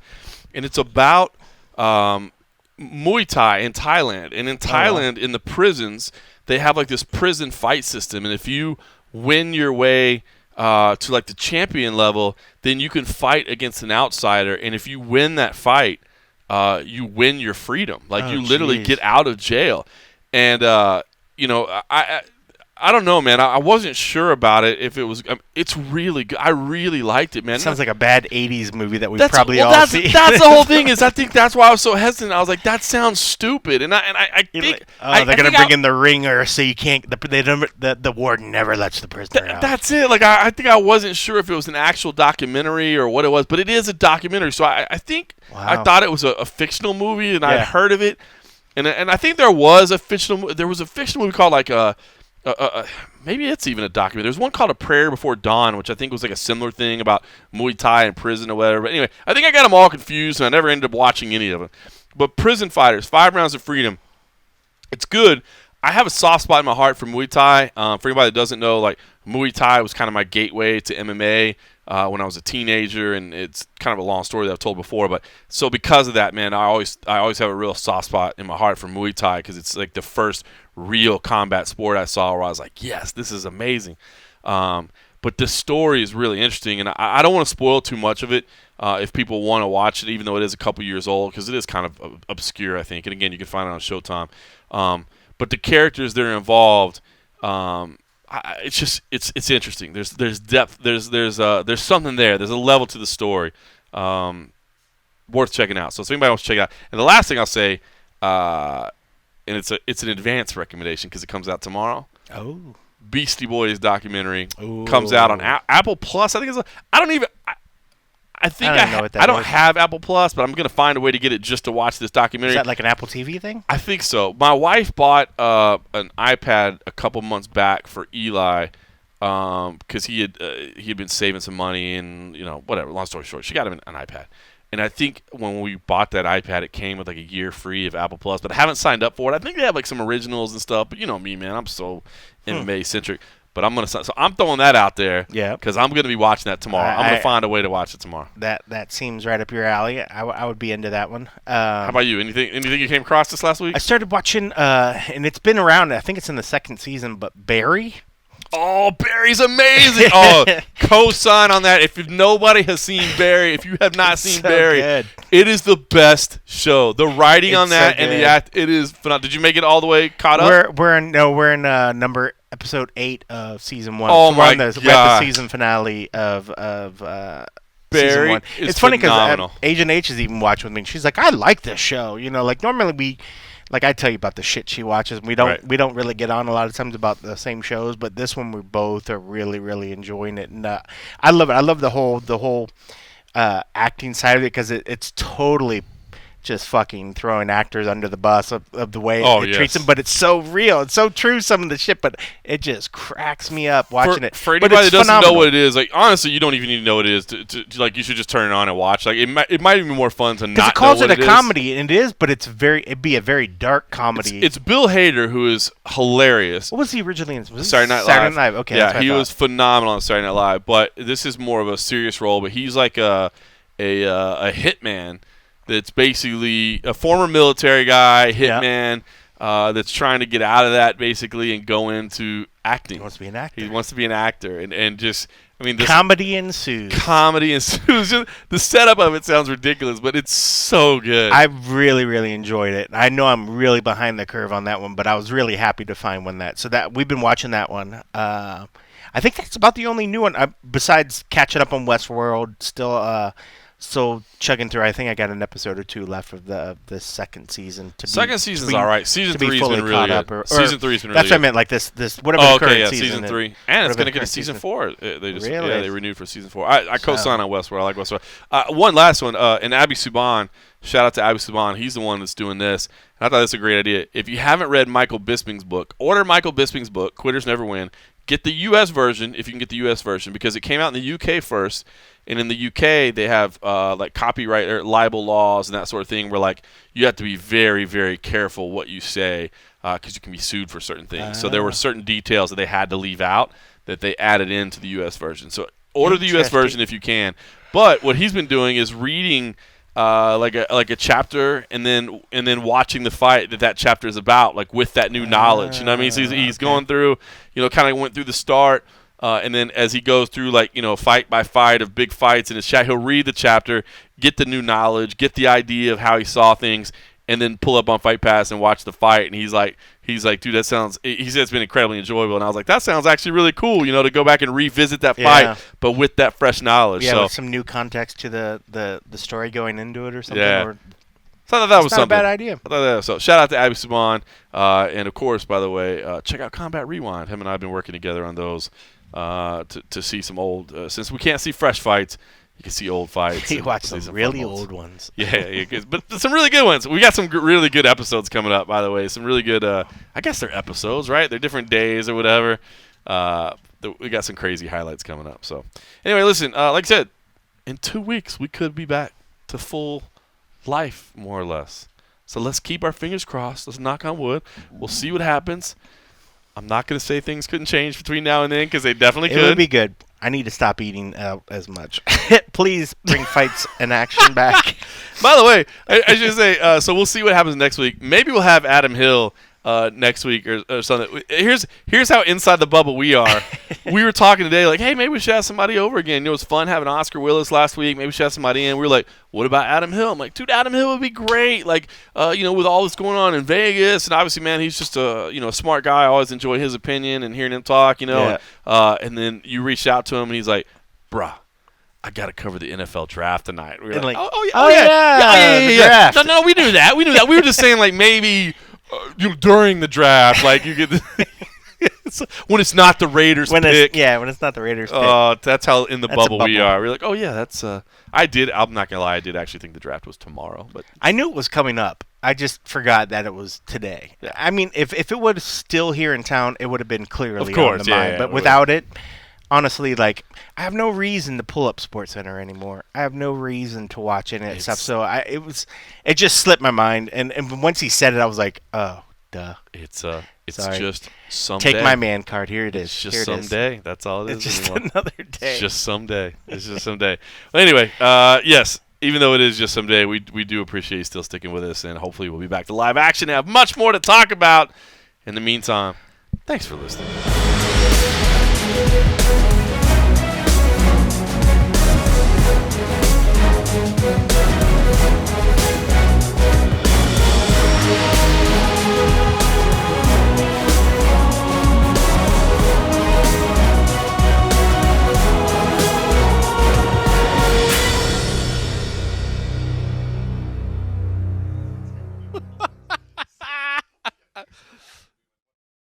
and it's about Muay Thai in Thailand. And in Thailand, in the prisons, they have like this prison fight system, and if you win your way to like the champion level, then you can fight against an outsider, and if you win that fight, you win your freedom. Like you literally get out of jail. And I don't know, man. I wasn't sure about it. If it was, it's really good. I really liked it, man.
It sounds like a bad '80s movie that we
That's
see.
That's the whole thing. I think that's why I was so hesitant. I was like, that sounds stupid, and I think
they're gonna bring in the ringer, so you can't. The warden never lets the prisoner out.
That's it. Like I think I wasn't sure if it was an actual documentary or what it was, but it is a documentary. So I think I thought it was a fictional movie, and I'd heard of it, and I think there was a fictional movie called like maybe it's even a documentary. There's one called A Prayer Before Dawn, which I think was like a similar thing about Muay Thai in prison or whatever. But anyway, I think I got them all confused, and I never ended up watching any of them. But Prison Fighters, 5 Rounds of Freedom, it's good. I have a soft spot in my heart for Muay Thai. For anybody that doesn't know, like Muay Thai was kind of my gateway to MMA when I was a teenager, and it's kind of a long story that I've told before. But so because of that, man, I always have a real soft spot in my heart for Muay Thai because it's like the first real combat sport I saw where I was like, yes, this is amazing. But the story is really interesting, and I don't want to spoil too much of it if people want to watch it, even though it is a couple years old, because it is kind of obscure, I think. And again, you can find it on Showtime. But the characters that are involved, it's interesting. There's depth. There's something there. There's a level to the story, worth checking out. So if anybody wants to check it out, and the last thing I'll say, and it's an advanced recommendation because it comes out tomorrow.
Oh,
Beastie Boys documentary comes out on Apple Plus. I think I don't have Apple Plus, but I'm gonna find a way to get it just to watch this documentary.
Is that like an Apple TV thing?
I think so. My wife bought an iPad a couple months back for Eli because he had been saving some money and whatever. Long story short, she got him an iPad. And I think when we bought that iPad, it came with like a year free of Apple Plus, but I haven't signed up for it. I think they have like some originals and stuff, but you know me, man, I'm so MMA centric. But I'm throwing that out there, because I'm gonna be watching that tomorrow. I'm gonna find a way to watch it tomorrow.
That seems right up your alley. I would be into that one.
How about you? Anything you came across this last week?
I started watching, and it's been around. I think it's in the 2nd season, but Barry.
Oh, Barry's amazing. Oh, co-sign on that. If nobody has seen Barry, if you have not seen Barry, it is the best show. The writing on that and the act, it is phenomenal. Did you make it all the way caught up?
We're in episode 8 of season 1.
Oh,
so
my
we're at the season finale of
Barry
season 1.
is
It's funny
phenomenal.
because Agent H is even watching with me, and she's like, I like this show. Like normally I tell you about the shit she watches. We don't really get on a lot of times about the same shows, but this one we both are really, really enjoying it, and I love it. I love the whole acting side of it because it's totally just fucking throwing actors under the bus of the way it treats them, but it's so real. It's so true, some of the shit, but it just cracks me up watching it.
For anybody that doesn't know what it is, like honestly, you don't even need to know what it is. To like, you should just turn it on and watch. Like it might even be more fun to not know what it is.
Because it calls it a comedy, and it is, but it'd be a very dark comedy.
It's Bill Hader, who is hilarious.
What was he originally in?
Saturday Night
Live. Okay,
yeah, he was phenomenal on Saturday Night Live. But this is more of a serious role. But he's like a hitman. That's basically a former military guy, hitman, that's trying to get out of that basically and go into acting.
He wants to be an actor.
He wants to be an actor, and just this
comedy ensues.
Just, the setup of it sounds ridiculous, but it's so good.
I really, really enjoyed it. I know I'm really behind the curve on that one, but I was really happy to find one that we've been watching that one. I think that's about the only new one besides catching up on Westworld. Still chugging through. I think I got an episode or 2 left of the 2nd season.
Second season's all right. Season 3's been really good. Season 3's been really good.
That's what I meant, like this whatever the current season.
Season 3. And it's going to get a season 4. They renewed for season 4. I co-sign on Westworld. I like Westworld. One last one, and Abby Subban. Shout out to Abby Subban. He's the one that's doing this. And I thought this was a great idea. If you haven't read Michael Bisping's book, order Michael Bisping's book, Quitters Never Win. Get the U.S. version if you can get the U.S. version, because it came out in the U.K. first. And in the UK, they have like copyright or libel laws and that sort of thing where like you have to be very, very careful what you say because you can be sued for certain things. So there were certain details that they had to leave out that they added into the U.S. version. So Order the U.S. version if you can. But what he's been doing is reading like a chapter and then watching the fight that chapter is about, like with that new knowledge. You know what I mean? So he's going through, kind of went through the start. And then as he goes through, fight by fight of big fights in his chat, he'll read the chapter, get the new knowledge, get the idea of how he saw things, and then pull up on Fight Pass and watch the fight. And he's like, dude, he said it's been incredibly enjoyable. And I was like, that sounds actually really cool, to go back and revisit that fight, but with that fresh knowledge.
Yeah,
so,
with some new context to the story going into it or something.
Yeah.
Or,
so I thought that was
not
something.
a bad idea.
So shout out to Abby Subban. And, of course, by the way, check out Combat Rewind. Him and I have been working together on those to see some old since we can't see fresh fights, you can see old fights.
You watch some really old ones.
Yeah, but some really good ones. We got some really good episodes coming up, by the way. Some really good, I guess they're episodes, right? They're different days or whatever. We got some crazy highlights coming up. So anyway, listen, like I said, in 2 weeks, we could be back to full life, more or less. So let's keep our fingers crossed. Let's knock on wood. We'll see what happens. I'm not going to say things couldn't change between now and then because they definitely could.
It would be good. I need to stop eating out as much. Please bring fights and action back.
By the way, I should say, so we'll see what happens next week. Maybe we'll have Adam Hill next week or something. Here's how inside the bubble we are. We were talking today, like, hey, maybe we should have somebody over again. It was fun having Oscar Willis last week. Maybe we should have somebody in. We were like, what about Adam Hill? I'm like, dude, Adam Hill would be great. Like, with all this going on in Vegas, and obviously, man, he's just a smart guy. I always enjoy his opinion and hearing him talk.
Yeah.
And then you reached out to him, and he's like, bruh, I got to cover the NFL draft tonight. We were like, yeah. No, we knew that. We were just saying, like, maybe during the draft, like you get when it's not the Raiders pick.
When it's not the Raiders pick.
Oh, that's how in the bubble we are. We're like, oh yeah, that's. I'm not gonna lie, I did actually think the draft was tomorrow, but
I knew it was coming up. I just forgot that it was today.
Yeah.
I mean, if it was still here in town, it would have been clearly
of course,
on the mind.
Yeah,
but without it, honestly, like, I have no reason to pull up SportsCenter anymore. I have no reason to watch any of that stuff. So it just slipped my mind. And once he said it, I was like, oh, duh.
It's
Sorry.
just someday.
Take my man card. Here it is.
It's just someday. That's all it is.
It's just
anymore.
another day.
It's just someday. It's just someday. Well, anyway, yes. Even though it is just someday, we do appreciate you still sticking with us, and hopefully we'll be back to live action and have much more to talk about. In the meantime, thanks for listening.